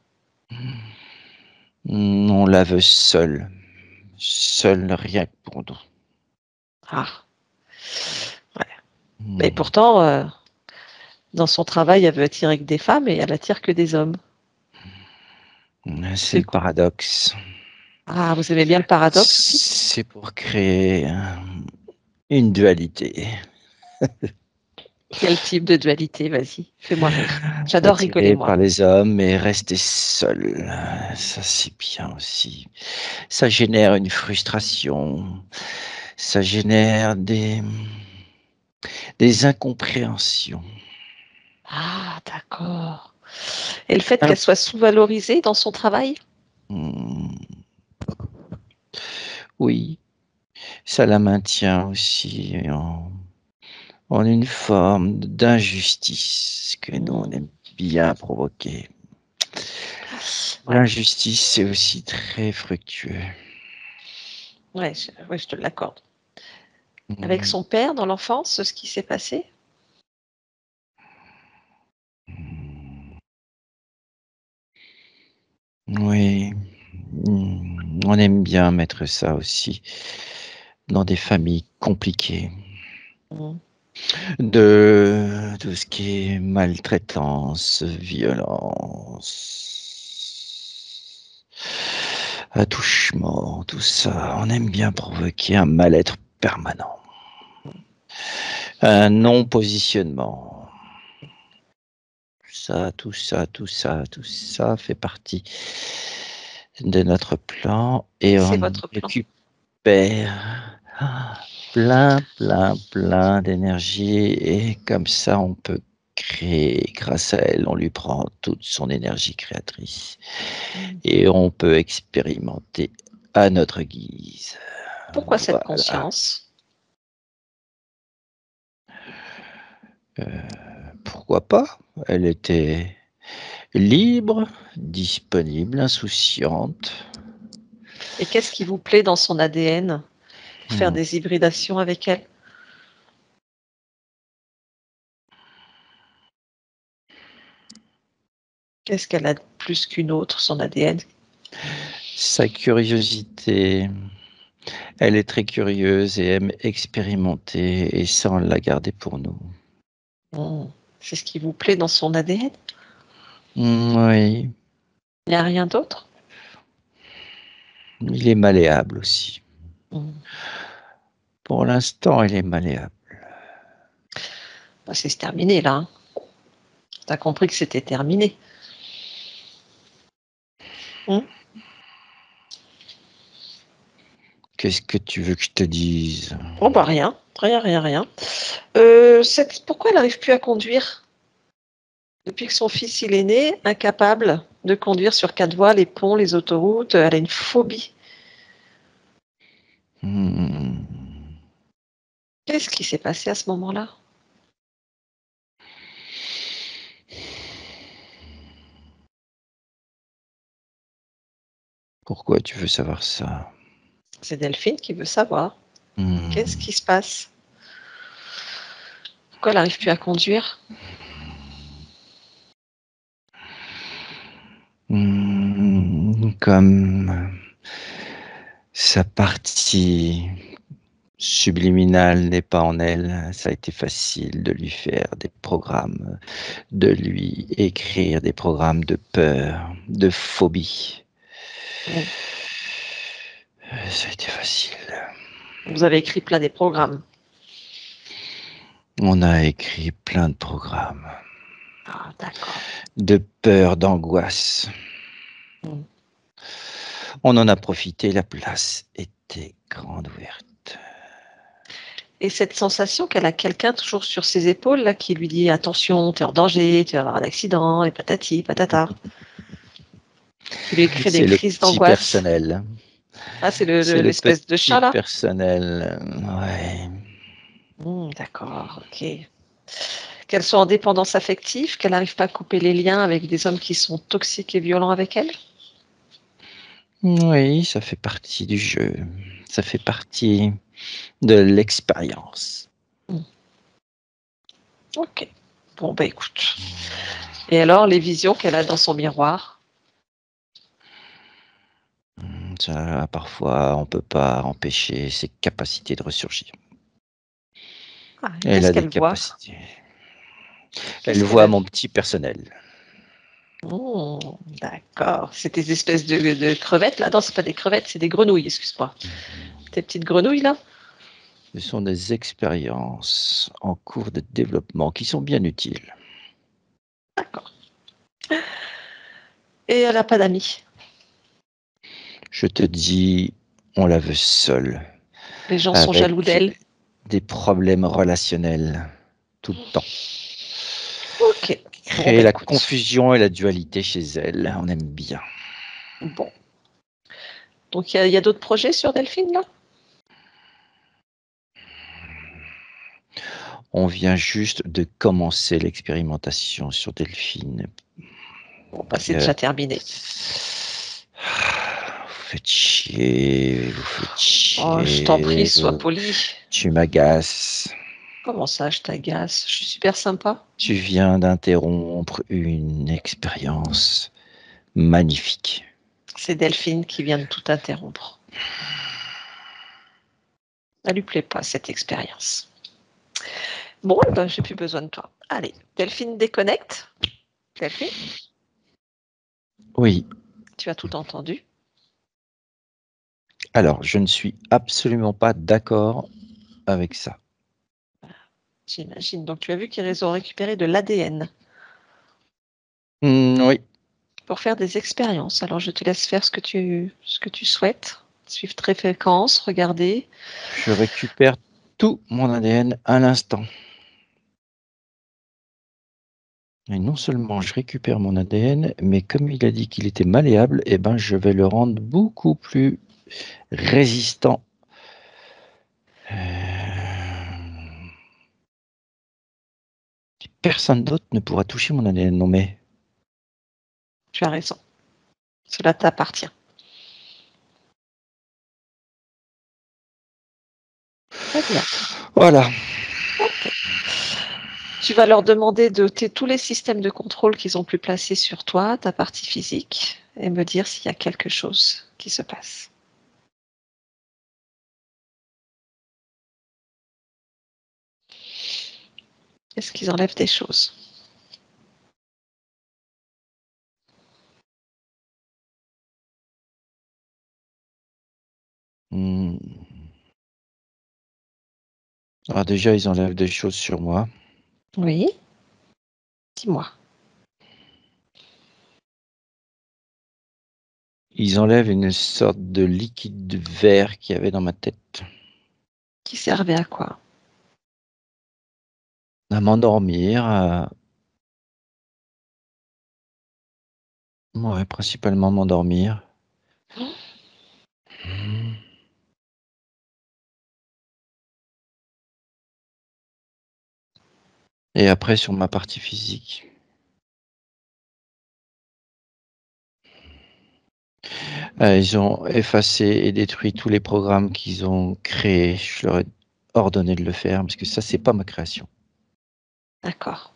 On la veut seule. Seule, rien que pour nous. Ah, ouais. Mais pourtant, dans son travail, elle veut attirer que des femmes et elle attire que des hommes. C'est C'est le quoi? paradoxe. Ah, vous aimez bien le paradoxe aussi? C'est pour créer une dualité. Quel type de dualité? Vas-y, fais-moi rire. J'adore rigoler, Attiré par moi. les hommes et rester seul. Ça, c'est bien aussi. Ça génère une frustration. Ça génère des incompréhensions. Ah, d'accord. Et le fait Alors, qu'elle soit sous-valorisée dans son travail? hmm, oui, ça la maintient aussi en une forme d'injustice que nous, on aime bien provoquer. Ouais, L'injustice, c'est aussi très fructueux. ouais, je te l'accorde. Avec Hmm, son père, dans l'enfance, ce qui s'est passé? Oui, on aime bien mettre ça aussi dans des familles compliquées. Mmh. De tout ce qui est maltraitance, violence, attouchement, tout ça. On aime bien provoquer un mal-être permanent, un non-positionnement. Ça, tout ça, tout ça, tout ça fait partie de notre plan et C'est on votre plan. récupère plein d'énergie et comme ça on peut créer grâce à elle, on lui prend toute son énergie créatrice Mmh. et on peut expérimenter à notre guise. Pourquoi cette Voilà. conscience? Pourquoi pas? Elle était libre, disponible, insouciante. Et qu'est-ce qui vous plaît dans son ADN? Faire Hmm. des hybridations avec elle? Qu'est-ce qu'elle a de plus qu'une autre, son ADN? Sa curiosité, elle est très curieuse et aime expérimenter et ça on l'a gardé pour nous. Mmh. C'est ce qui vous plaît dans son ADN? Oui, Il n'y a rien d'autre? il est malléable aussi. Mmh. Pour l'instant, il est malléable. Bah, c'est terminé là, hein. Tu as compris que c'était terminé. Hum. Qu'est-ce que tu veux que je te dise? Oh bah rien, rien. Pourquoi elle n'arrive plus à conduire? Depuis que son fils il est né, incapable de conduire sur 4 voies, les ponts, les autoroutes, elle a une phobie. Hmm. Qu'est-ce qui s'est passé à ce moment-là? Pourquoi tu veux savoir ça? C'est Delphine qui veut savoir. Qu'est-ce qui se passe? Pourquoi elle n'arrive plus à conduire? Comme sa partie subliminale n'est pas en elle, ça a été facile de lui faire des programmes, de lui écrire des programmes de peur, de phobie. Hum. Ça a été facile. Vous avez écrit plein des programmes. On a écrit plein de programmes, Ah, d'accord. de peur, d'angoisse. Hum. On en a profité, la place était grande ouverte. Et cette sensation qu'elle a quelqu'un toujours sur ses épaules là, qui lui dit attention, t'es en danger, tu vas avoir un accident, et patati, patata, qui lui crée des C'est le crises petit d'angoisse. personnel. Ah, c'est C'est le l'espèce de petit chat là? personnel. Ouais. D'accord, ok. Qu'elle soit en dépendance affective, qu'elle n'arrive pas à couper les liens avec des hommes qui sont toxiques et violents avec elle? Oui, ça fait partie du jeu. Ça fait partie de l'expérience. Ok. Bon, bah écoute. Et alors, les visions qu'elle a dans son miroir? Ça, parfois, on peut pas empêcher ses capacités de ressurgir. Ah, Elle qu'est-ce a des qu'elle voit? capacités. Elle Qu'est-ce qu'elle voit a mon vu? petit personnel. Oh, d'accord. C'est des espèces de crevettes là? Non, c'est pas des crevettes, c'est des grenouilles, excuse-moi. Tes petites grenouilles là? Ce sont des expériences en cours de développement qui sont bien utiles. D'accord. Et elle n'a pas d'amis. Je te dis, on la veut seule, Les gens sont jaloux avec d'elle. des problèmes relationnels tout le temps. Ok. Bon, Créer bah la écoute. confusion et la dualité chez elle, on aime bien. Bon. Donc il y a d'autres projets sur Delphine là? On vient juste de commencer l'expérimentation sur Delphine. Bon, bah c'est Euh, déjà terminé. Vous faites chier, vous faites Oh, je t'en prie, chier, sois poli. tu m'agaces. Comment ça, je t'agace? Je suis super sympa. Tu viens d'interrompre une expérience magnifique. C'est Delphine qui vient de tout interrompre. Ça lui plaît pas, cette expérience. Bon, eh ben, j'ai plus besoin de toi. Allez, Delphine déconnecte. Delphine, Oui, tu as tout entendu. alors je ne suis absolument pas d'accord avec ça. J'imagine. Donc, tu as vu qu'ils ont récupéré de l'ADN Oui, pour faire des expériences. Alors, je te laisse faire ce que tu souhaites. Suivre tes fréquences, regarder. je récupère tout mon ADN à l'instant. Et non seulement je récupère mon ADN, mais comme il a dit qu'il était malléable, eh ben, je vais le rendre beaucoup plus résistant. Personne d'autre ne pourra toucher mon ADN. Non mais, Tu as raison. Cela t'appartient. Très bien. voilà. Ok. Tu vas leur demander de ôter tous les systèmes de contrôle qu'ils ont pu placer sur toi, ta partie physique, et me dire s'il y a quelque chose qui se passe. Est-ce qu'ils enlèvent des choses? Hmm. Alors déjà, ils enlèvent des choses sur moi. Oui, dis-moi. Ils enlèvent une sorte de liquide vert qu'il y avait dans ma tête. Qui servait à quoi? À m'endormir, ouais, principalement m'endormir. Et après sur ma partie physique. Ils ont effacé et détruit tous les programmes qu'ils ont créés. Je leur ai ordonné de le faire parce que ça, c'est pas ma création. D'accord.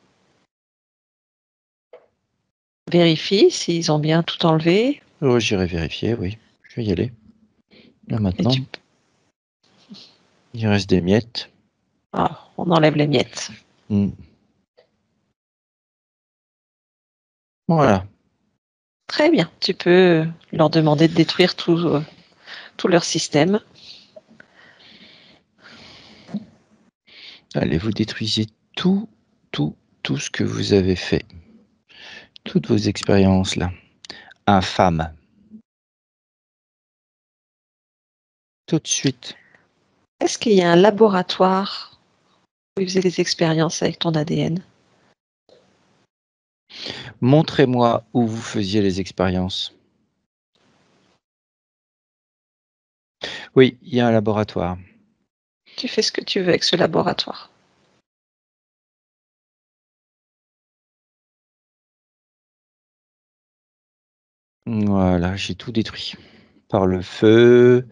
Vérifie s'ils ont bien tout enlevé. Oh, j'irai vérifier, oui. Je vais y aller. Là Et maintenant, il reste des miettes. Ah, on enlève les miettes. Voilà. Très bien. Tu peux leur demander de détruire tout leur système. Allez, vous détruisez tout ce que vous avez fait. Toutes vos expériences là. Infâmes. Tout de suite. Est-ce qu'il y a un laboratoire où ils faisaient des expériences avec ton ADN? Montrez-moi où vous faisiez les expériences. Oui, il y a un laboratoire. Tu fais ce que tu veux avec ce laboratoire. Voilà, j'ai tout détruit. Par le feu.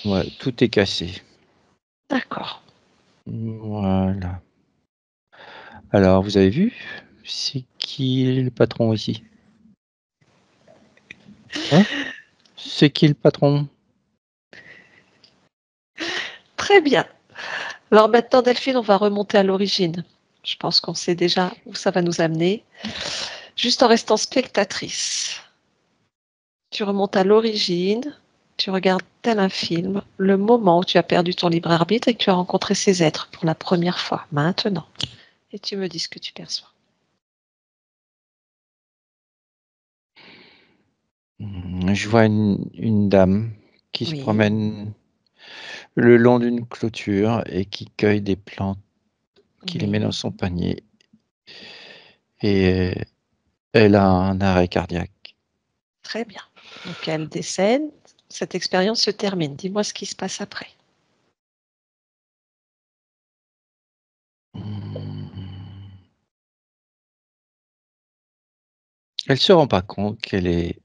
Ouais, tout est cassé. D'accord. Voilà. Alors, vous avez vu? C'est qui le patron ici? Hein? C'est qui le patron? Très bien. Alors maintenant, Delphine, on va remonter à l'origine. Je pense qu'on sait déjà où ça va nous amener. Juste en restant spectatrice. Tu remontes à l'origine, tu regardes tel un film, le moment où tu as perdu ton libre arbitre et que tu as rencontré ces êtres pour la première fois, maintenant. Et tu me dis ce que tu perçois. Je vois une dame qui se Oui, promène le long d'une clôture et qui cueille des plantes, qui les met dans oui, son panier. Et elle a un arrêt cardiaque. très bien. Donc elle décède, cette expérience se termine. Dis-moi ce qui se passe après. Elle se rend pas compte qu'elle est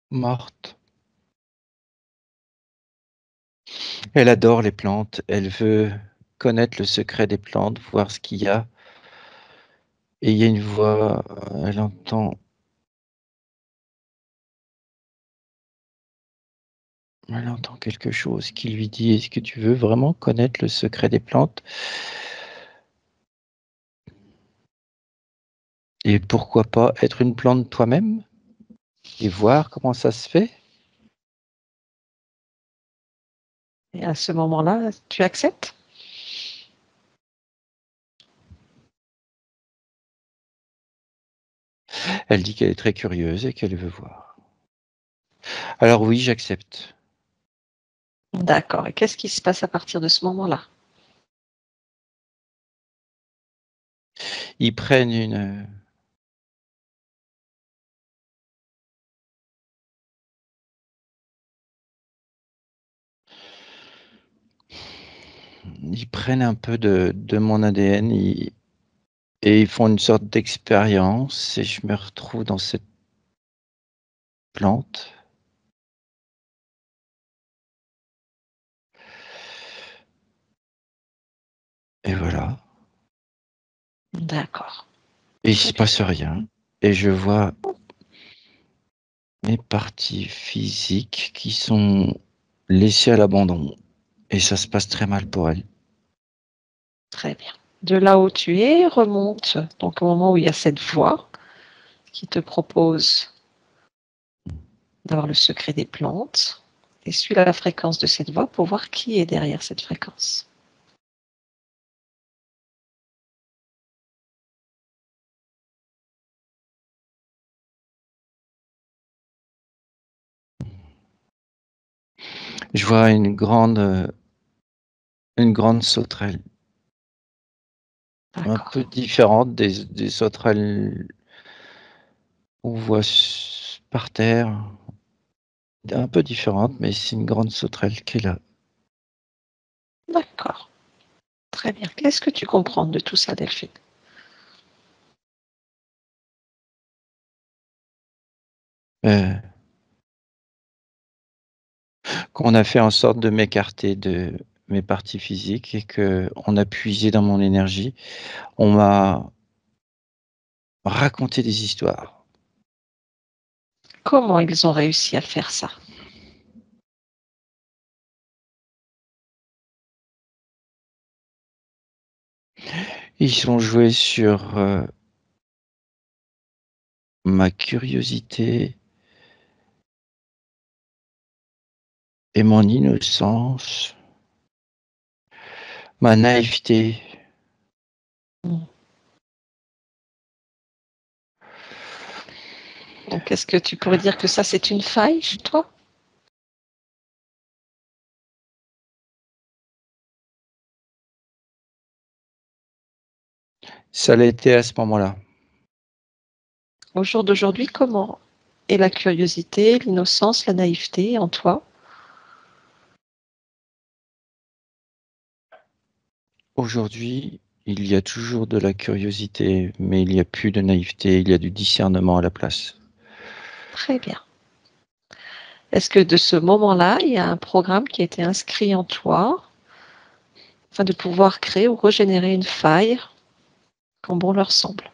morte. Elle adore les plantes. Elle veut connaître le secret des plantes, voir ce qu'il y a. Et il y a une voix, elle entend quelque chose qui lui dit, est-ce que tu veux vraiment connaître le secret des plantes? Et pourquoi pas être une plante toi-même et voir comment ça se fait? Et à ce moment-là, tu acceptes? Elle dit qu'elle est très curieuse et qu'elle veut voir. Alors oui, j'accepte. D'accord. Et qu'est-ce qui se passe à partir de ce moment-là? Ils prennent une, ils prennent un peu de mon ADN et ils font une sorte d'expérience et je me retrouve dans cette plante. Et voilà. D'accord. Et il Très se bien. passe rien. Et je vois mes parties physiques qui sont laissées à l'abandon. Et ça se passe très mal pour elle. Très bien. De là où tu es, remonte donc au moment où il y a cette voix qui te propose d'avoir le secret des plantes et suis la fréquence de cette voix pour voir qui est derrière cette fréquence. Je vois une grande sauterelle, un peu D'accord. différente des sauterelles qu'on voit par terre. Un peu différente, mais c'est une grande sauterelle qui est là. D'accord. Très bien. Qu'est-ce que tu comprends de tout ça, Delphine? Euh, Qu'on a fait en sorte de m'écarter de mes parties physiques et qu'on a puisé dans mon énergie. On m'a raconté des histoires. Comment ils ont réussi à faire ça? Ils ont joué sur ma curiosité et mon innocence, ma naïveté. Mmh. Donc, est-ce que tu pourrais dire que ça, c'est une faille chez toi? Ça l'était à ce moment-là. Au jour d'aujourd'hui, comment est la curiosité, l'innocence, la naïveté en toi? Aujourd'hui, il y a toujours de la curiosité, mais il n'y a plus de naïveté, il y a du discernement à la place. Très bien. Est-ce que de ce moment-là, il y a un programme qui a été inscrit en toi afin de pouvoir créer ou régénérer une faille quand bon leur semble?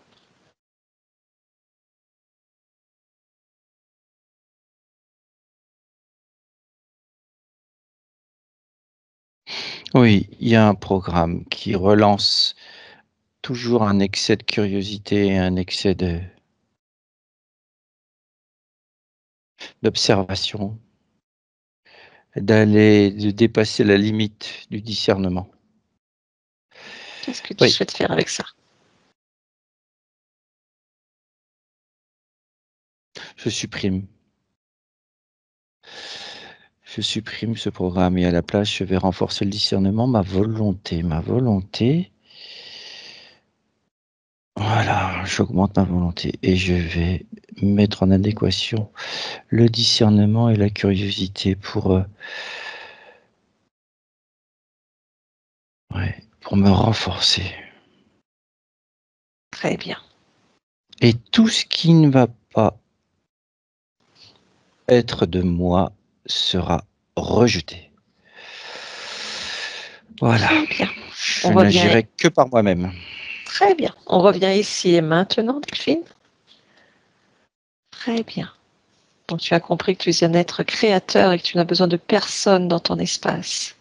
Oui, il y a un programme qui relance toujours un excès de curiosité et un excès d'observation, de dépasser la limite du discernement. Qu'est-ce que tu Oui, souhaites faire avec ça? je supprime. Je supprime ce programme et à la place, je vais renforcer le discernement, ma volonté. Ma volonté, voilà, j'augmente ma volonté et je vais mettre en adéquation le discernement et la curiosité pour me renforcer. Très bien. Et tout ce qui ne va pas être de moi sera rejeté. Voilà, Très bien. On je revient. n'agirai que par moi-même. Très bien. On revient ici et maintenant, Delphine. Très bien. Donc, tu as compris que tu es un être créateur et que tu n'as besoin de personne dans ton espace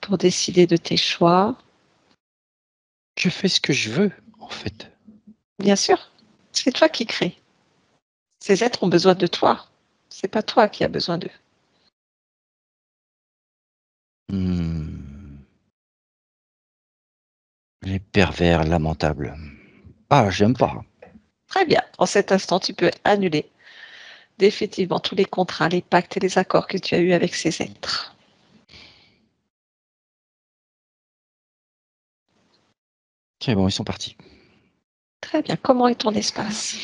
pour décider de tes choix. Je fais ce que je veux, en fait. Bien sûr, c'est toi qui crées. Ces êtres ont besoin de toi. C'est pas toi qui as besoin d'eux. Hmm, les pervers lamentables. Ah, j'aime pas. Très bien. En cet instant, tu peux annuler définitivement tous les contrats, les pactes et les accords que tu as eus avec ces êtres. C'est bon, ils sont partis. Très bien. Comment est ton espace?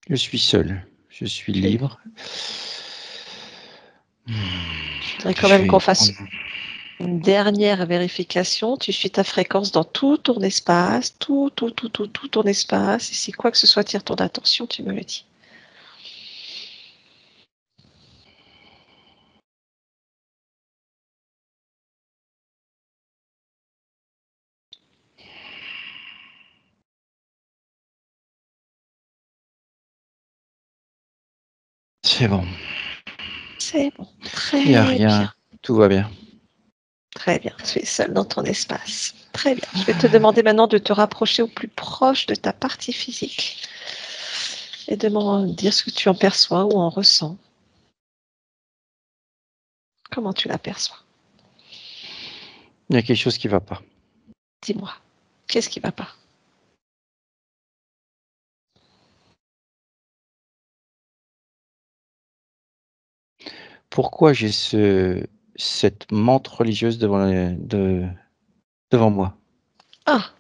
Je suis seul. Je suis Tu es- libre. Je voudrais quand Je même qu'on vais prendre. fasse une dernière vérification. Tu suis ta fréquence dans tout ton espace, tout ton espace. Et si quoi que ce soit tire ton attention, tu me le dis. C'est bon. C'est bon. Il n'y a Très bien. rien. Tout va bien. Très bien. Tu es seul dans ton espace. Très bien. Je vais te demander maintenant de te rapprocher au plus proche de ta partie physique et de m'en dire ce que tu en perçois ou en ressens. Comment tu l'aperçois? Il y a quelque chose qui ne va pas. Dis-moi. Qu'est-ce qui ne va pas? pourquoi j'ai cette menthe religieuse devant moi. Ah,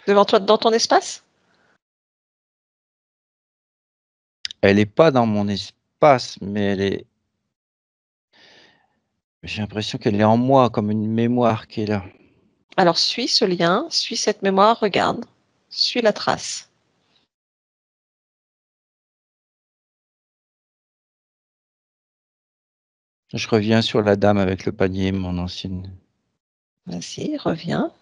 devant toi, dans ton espace? Elle est pas dans mon espace, mais j'ai l'impression qu'elle est en moi, comme une mémoire qui est là. Alors suis ce lien, suis cette mémoire, regarde, suis la trace. Je reviens sur la dame avec le panier, mon ancienne. Vas-y, reviens.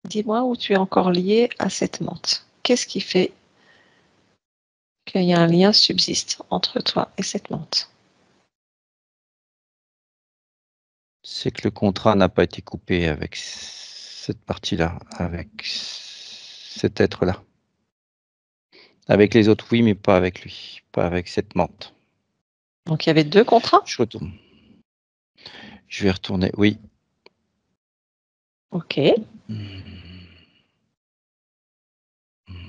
Dis-moi où tu es encore lié à cette menthe. Qu'est-ce qui fait qu'il y a un lien subsiste entre toi et cette menthe? C'est que le contrat n'a pas été coupé avec cette partie-là, avec cet être-là. Avec les autres, oui, mais pas avec lui, pas avec cette menthe. Donc il y avait 2 contrats? Je retourne. Je vais retourner, oui. OK.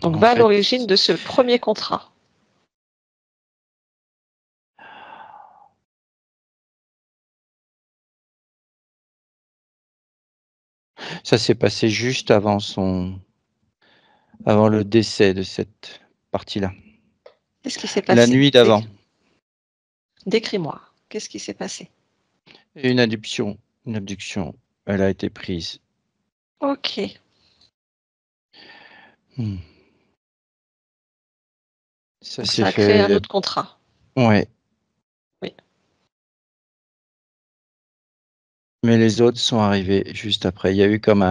Donc En va à fait, l'origine de ce premier contrat. ça s'est passé juste avant avant le décès de cette partie-là. Qu'est-ce qui s'est La passé? nuit d'avant, Décris-moi. Qu'est-ce qui s'est passé? une abduction, elle a été prise. OK. Hmm. Ça Donc s'est ça a créé un fait, autre contrat. ouais. Oui. Mais les autres sont arrivés juste après. Il y a eu comme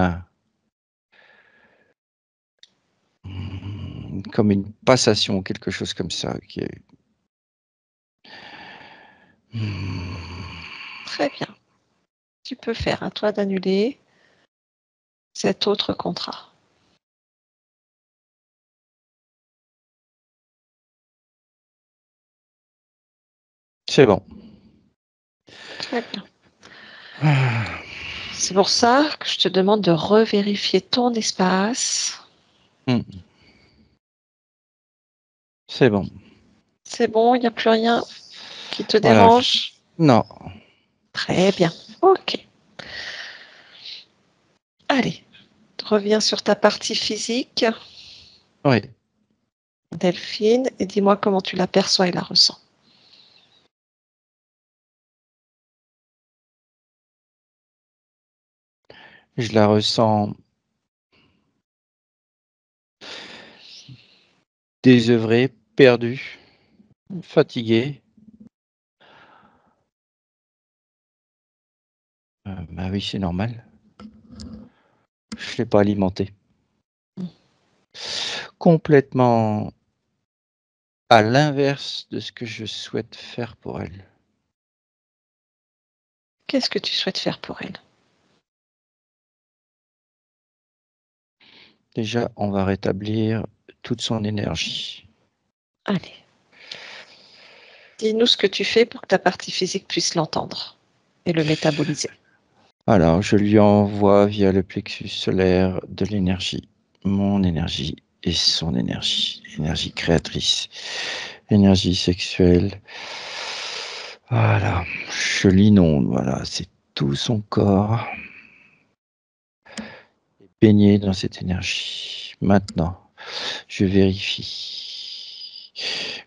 une passation, quelque chose comme ça qui a eu. Très bien. Tu peux faire. À toi d'annuler cet autre contrat. C'est bon. Très bien. C'est pour ça que je te demande de revérifier ton espace. Hmm. C'est bon. C'est bon, il n'y a plus rien qui te Voilà. dérange? Non. Très bien. OK. Allez, reviens sur ta partie physique, Oui. Delphine, et dis-moi comment tu la perçois et la ressens. Je la ressens désœuvrée, perdue, fatiguée. Bah oui, c'est normal. Je ne l'ai pas alimentée. Complètement à l'inverse de ce que je souhaite faire pour elle. Qu'est-ce que tu souhaites faire pour elle? Déjà, on va rétablir toute son énergie. Allez, dis-nous ce que tu fais pour que ta partie physique puisse l'entendre et le métaboliser. Alors, je lui envoie via le plexus solaire de l'énergie, mon énergie et son énergie, énergie créatrice, énergie sexuelle. Voilà, je l'inonde, voilà, c'est tout son corps baigné dans cette énergie. Maintenant, je vérifie.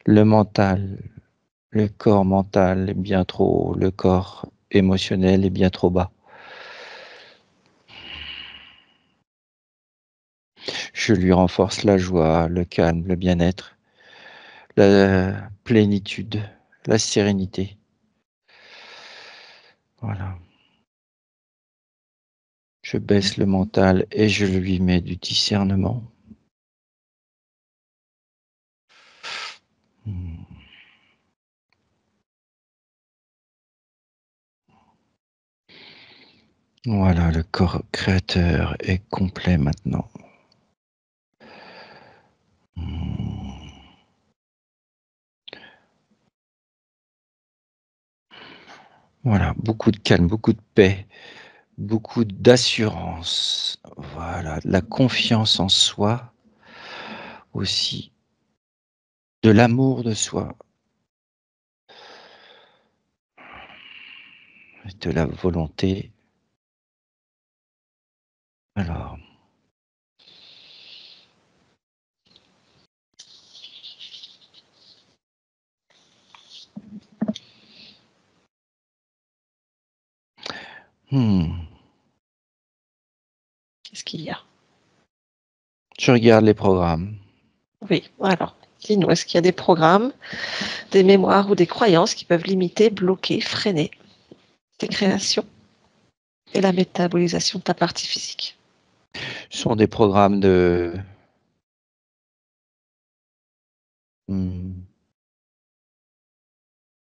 Le mental, le corps mental est bien trop haut, le corps émotionnel est bien trop bas. Je lui renforce la joie, le calme, le bien-être, la plénitude, la sérénité. Voilà. Je baisse le mental et je lui mets du discernement. Voilà, le corps créateur est complet maintenant. Voilà, beaucoup de calme, beaucoup de paix, beaucoup d'assurance. Voilà, de la confiance en soi aussi, de l'amour de soi, de la volonté. Alors, Qu'est-ce qu'il y a? je regarde les programmes. Oui, alors, dis-nous, est-ce qu'il y a des programmes, des mémoires ou des croyances qui peuvent limiter, bloquer, freiner tes créations et la métabolisation de ta partie physique? Ce sont des programmes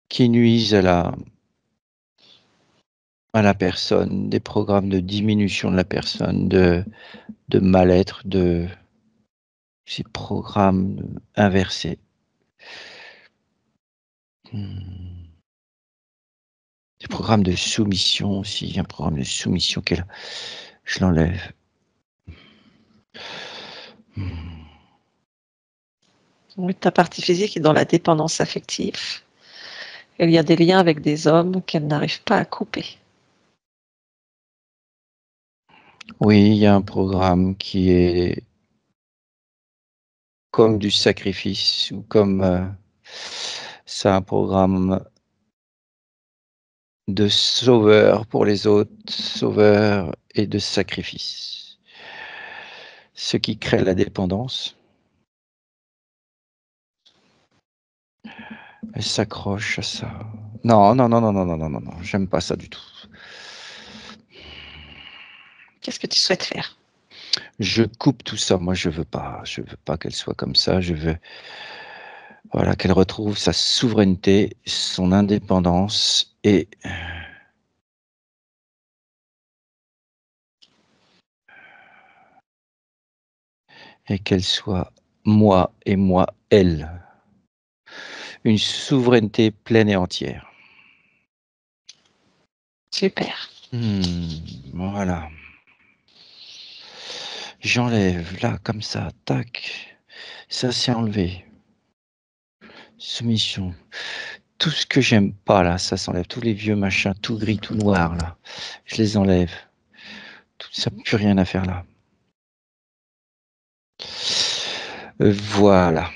qui nuisent à la personne, des programmes de diminution de la personne, de mal-être, de ces programmes inversés. Des programmes de soumission aussi, un programme de soumission je l'enlève. Oui, ta partie physique est dans la dépendance affective. Il y a des liens avec des hommes qu'elle n'arrive pas à couper. Oui, il y a un programme qui est comme du sacrifice ou comme c'est un programme de sauveur pour les autres, sauveur et de sacrifice. Ce qui crée la dépendance. Elle s'accroche à ça. Non, non, non, non, non, non, non, non, non, j'aime pas ça du tout. Qu'est-ce que tu souhaites faire? Je coupe tout ça. Moi, je veux pas qu'elle soit comme ça. Je veux, voilà, qu'elle retrouve sa souveraineté, son indépendance et qu'elle soit moi et moi elle. Une souveraineté pleine et entière. Super. Voilà. J'enlève là, comme ça, tac. Ça, c'est enlevé. Soumission. Tout ce que j'aime pas là, ça s'enlève. Tous les vieux machins, tout gris, tout noir là, je les enlève. Tout ça, plus rien à faire là. Voilà.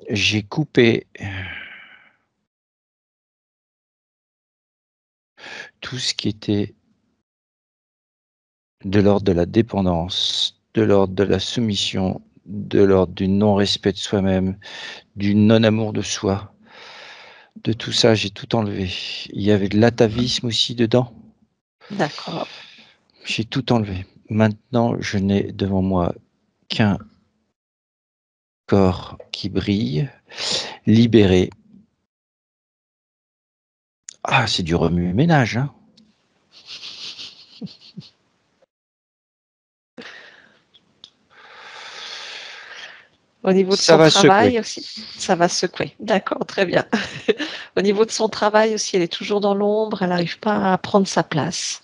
J'ai coupé tout ce qui était de l'ordre de la dépendance, de l'ordre de la soumission, de l'ordre du non-respect de soi-même, du non-amour de soi. De tout ça, j'ai tout enlevé. Il y avait de l'atavisme aussi dedans. D'accord. J'ai tout enlevé. Maintenant, je n'ai devant moi qu'un corps qui brille, libéré. Ah, c'est du remue-ménage, hein. Au niveau de Ça son va secouer. travail aussi, ça va secouer. D'accord, très bien. Au niveau de son travail aussi, elle est toujours dans l'ombre, elle n'arrive pas à prendre sa place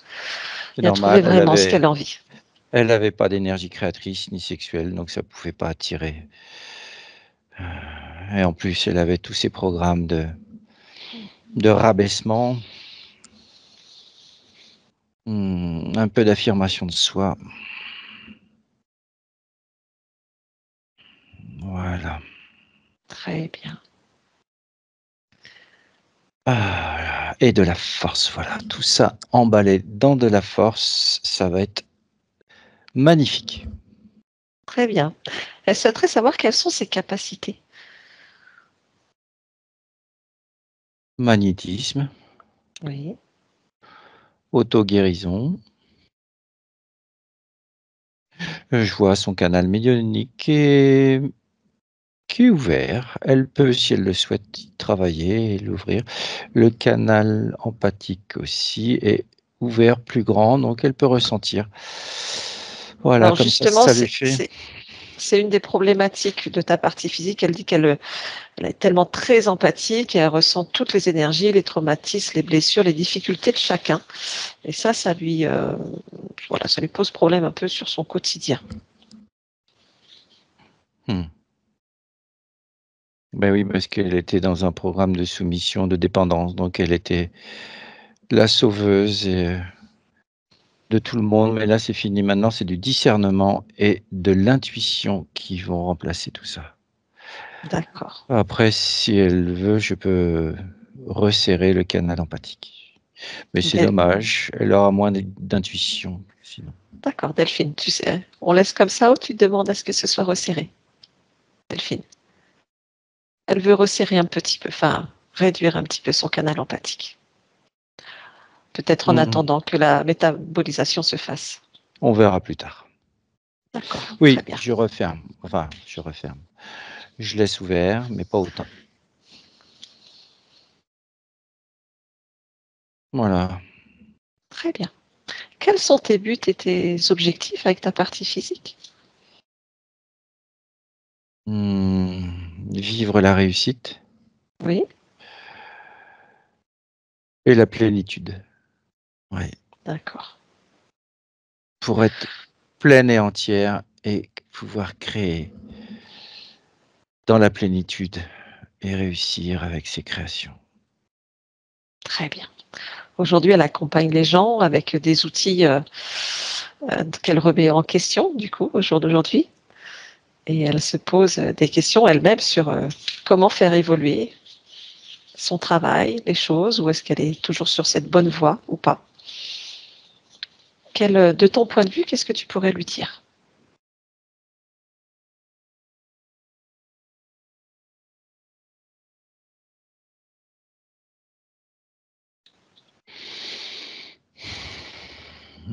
C'est et à trouver normal, vraiment ce qu'elle a envie. elle avait pas d'énergie créatrice ni sexuelle, donc ça pouvait pas attirer. Et en plus, elle avait tous ces programmes de rabaissement, un peu d'affirmation de soi. Voilà. Très bien. Ah, et de la force, voilà. Tout ça emballé dans de la force, ça va être magnifique. Très bien. Elle souhaiterait savoir quelles sont ses capacités. Magnétisme, Oui. auto-guérison. Je vois son canal médiumnique qui est ouvert. Elle peut, si elle le souhaite, y travailler et l'ouvrir. Le canal empathique aussi est ouvert, plus grand, donc elle peut ressentir. Voilà, Alors comme ça, justement, ça lui fait. c'est une des problématiques de ta partie physique. Elle dit qu'elle est tellement très empathique et elle ressent toutes les énergies, les traumatismes, les blessures, les difficultés de chacun. Et ça lui, voilà, ça lui pose problème un peu sur son quotidien. Ben oui, parce qu'elle était dans un programme de soumission, de dépendance, donc elle était la sauveuse de tout le monde. Mais là, c'est fini. Maintenant, c'est du discernement et de l'intuition qui vont remplacer tout ça. D'accord. Après, si elle veut, je peux resserrer le canal empathique. Mais c'est dommage, elle aura moins d'intuition sinon. D'accord, Delphine, tu sais, on laisse comme ça ou tu demandes à ce que ce soit resserré? Delphine. Elle veut resserrer un petit peu, enfin, réduire un petit peu son canal empathique. Peut-être en attendant que la métabolisation se fasse. On verra plus tard. D'accord, oui, très bien. Je referme. Enfin, je referme. Je laisse ouvert, mais pas autant. Voilà. Très bien. Quels sont tes buts et tes objectifs avec ta partie physique? Vivre la réussite. Oui. Et la plénitude. Oui. D'accord. Pour être pleine et entière et pouvoir créer dans la plénitude et réussir avec ses créations. Très bien. Aujourd'hui, elle accompagne les gens avec des outils qu'elle remet en question, du coup, au jour d'aujourd'hui. Et elle se pose des questions elle-même sur comment faire évoluer son travail, les choses, ou est-ce qu'elle est toujours sur cette bonne voie ou pas? De ton point de vue, qu'est-ce que tu pourrais lui dire?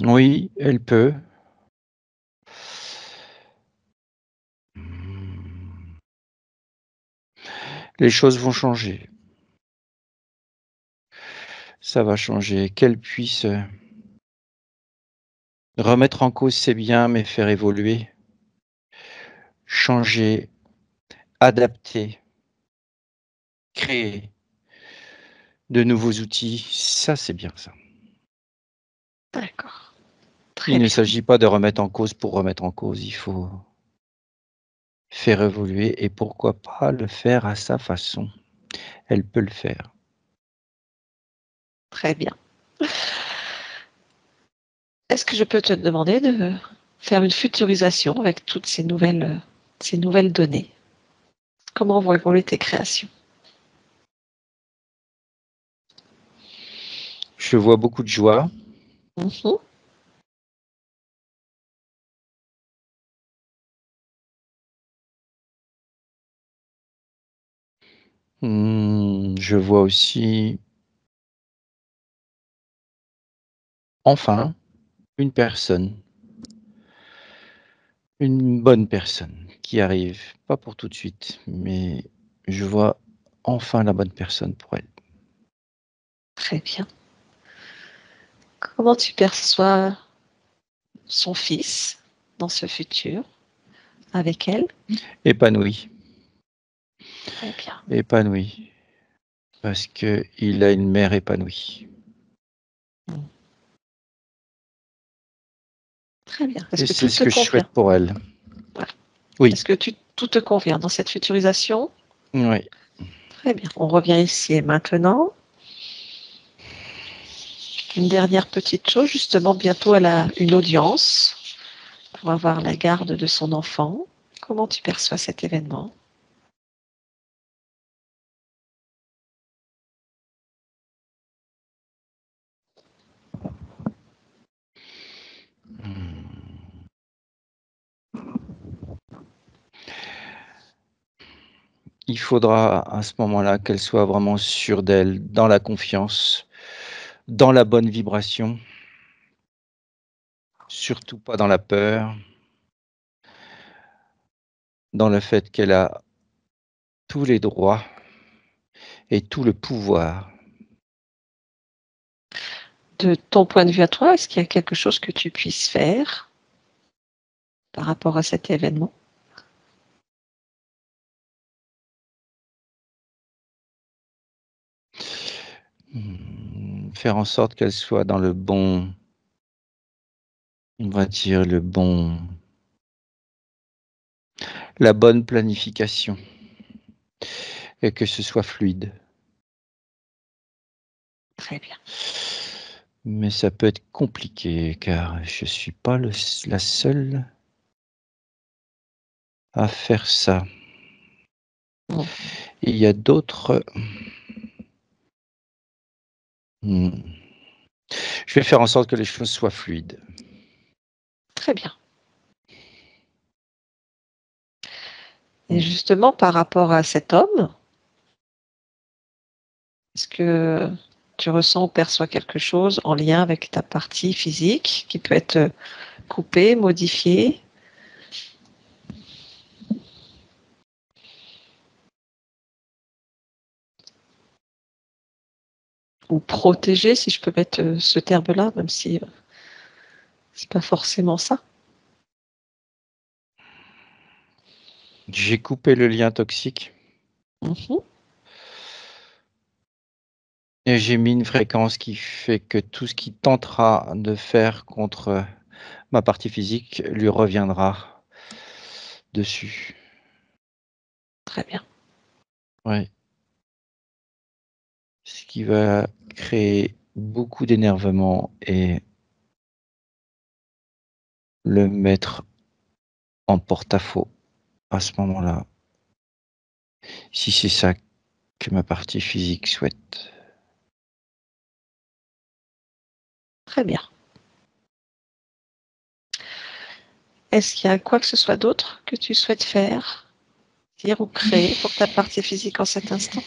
Oui, elle peut. Les choses vont changer. Ça va changer. Qu'elle puisse remettre en cause ses biens, mais faire évoluer, changer, adapter, créer de nouveaux outils. Ça, c'est bien ça. D'accord. Il Très ne bien. s'agit pas de remettre en cause pour remettre en cause. Il faut faire évoluer et pourquoi pas le faire à sa façon. Elle peut le faire. Très bien. Est-ce que je peux te demander de faire une futurisation avec toutes ces nouvelles données? Comment vont évoluer tes créations? Je vois beaucoup de joie. Mhm. Je vois aussi, enfin, une personne, une bonne personne qui arrive, pas pour tout de suite, mais je vois enfin la bonne personne pour elle. Très bien. Comment tu perçois son fils dans ce futur avec elle? Épanoui, Très bien. épanoui, parce qu'il a une mère épanouie. Très bien. Est-ce Et que c'est tout ce te que je convient? souhaite pour elle. Voilà. Oui, Est-ce que tout te convient dans cette futurisation? oui. Très bien. On revient ici et maintenant. Une dernière petite chose, justement, bientôt elle a une audience pour avoir la garde de son enfant. Comment tu perçois cet événement? Il faudra à ce moment-là qu'elle soit vraiment sûre d'elle, dans la confiance, dans la bonne vibration, surtout pas dans la peur, dans le fait qu'elle a tous les droits et tout le pouvoir. De ton point de vue à toi, est-ce qu'il y a quelque chose que tu puisses faire par rapport à cet événement? faire en sorte qu'elle soit dans le bon, on va dire la bonne planification et que ce soit fluide. Très bien. Mais ça peut être compliqué car je suis pas la seule à faire ça. Mmh. Et il y a d'autres. Je vais faire en sorte que les choses soient fluides. Très bien. Et justement, par rapport à cet homme, est-ce que tu ressens ou perçois quelque chose en lien avec ta partie physique qui peut être coupée, modifiée? Ou protégée, si je peux mettre ce terme-là, même si c'est pas forcément ça. J'ai coupé le lien toxique Mmh. et j'ai mis une fréquence qui fait que tout ce qui tentera de faire contre ma partie physique lui reviendra dessus. Très bien. Ouais. Ce qui va créer beaucoup d'énervement et le mettre en porte-à-faux à ce moment-là, si c'est ça que ma partie physique souhaite. Très bien. Est-ce qu'il y a quoi que ce soit d'autre que tu souhaites faire, dire ou créer pour ta partie physique en cet instant?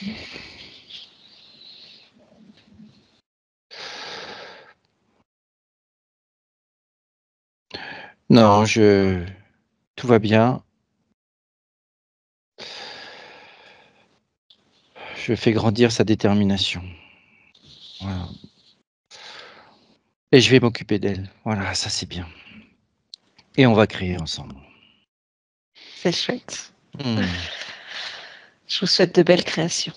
Non, tout va bien. Je fais grandir sa détermination. Voilà. Et je vais m'occuper d'elle. Voilà, ça c'est bien. Et on va créer ensemble. C'est chouette. Mmh. Je vous souhaite de belles créations.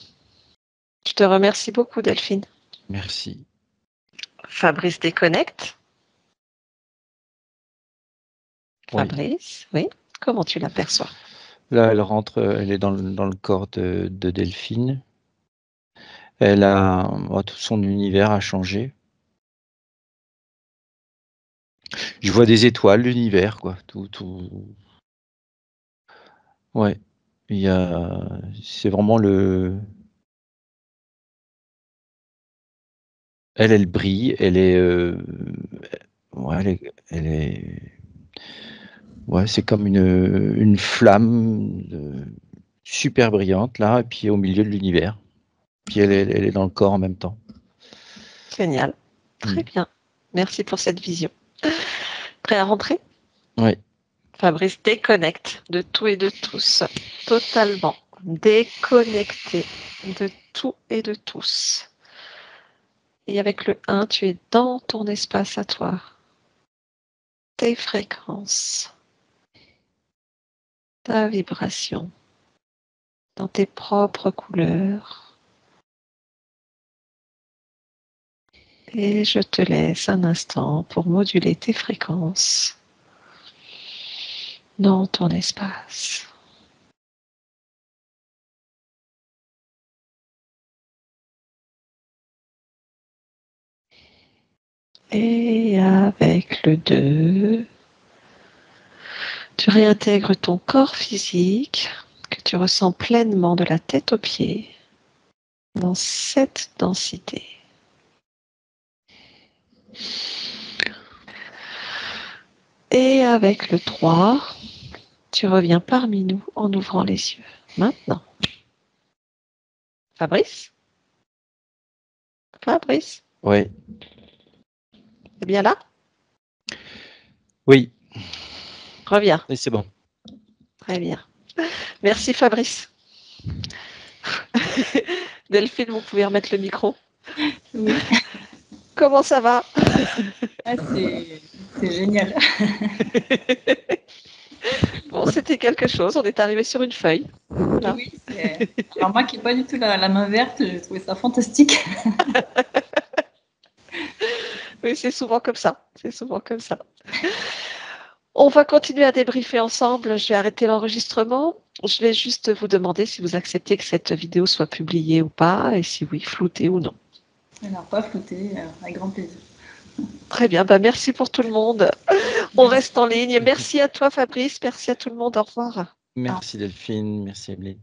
Je te remercie beaucoup, Delphine. Merci. Fabrice déconnecte. Oui. Fabrice, oui. Comment tu l'aperçois? Là, elle rentre, elle est dans le corps de Delphine. Elle a tout son univers a changé. Je vois des étoiles, l'univers quoi, tout ouais. Il y a c'est vraiment elle brille, ouais, ouais, c'est comme une flamme, super brillante là et puis au milieu de l'univers. Puis elle est dans le corps en même temps. Génial. Très Mmh. bien. Merci pour cette vision. Prêt à rentrer? Ouais. Fabrice déconnecte de tout et de tous. Totalement déconnecté de tout et de tous. Et avec le 1, tu es dans ton espace à toi. Tes fréquences, ta vibration, dans tes propres couleurs. Et je te laisse un instant pour moduler tes fréquences dans ton espace. Et avec le 2, tu réintègres ton corps physique que tu ressens pleinement de la tête aux pieds dans cette densité. Et avec le 3, tu reviens parmi nous en ouvrant les yeux. Maintenant. Fabrice? Fabrice? Ouais. C'est bien là? Oui, Reviens. et c'est bon. Très bien. Merci Fabrice. Delphine, vous pouvez remettre le micro. Oui, Comment ça va? c'est génial. Bon, c'était quelque chose. On est arrivé sur une feuille. Voilà. Oui, alors moi qui n'ai pas du tout la main verte, j'ai trouvé ça fantastique. Oui, c'est souvent comme ça. C'est souvent comme ça. On va continuer à débriefer ensemble. Je vais arrêter l'enregistrement. Je vais juste vous demander si vous acceptez que cette vidéo soit publiée ou pas, et si oui, floutée ou non. Alors, pas flouté, avec grand plaisir. Très bien, merci pour tout le monde. On reste en ligne. Merci à toi Fabrice, merci à tout le monde. Au revoir. Merci Delphine, merci Evelyne.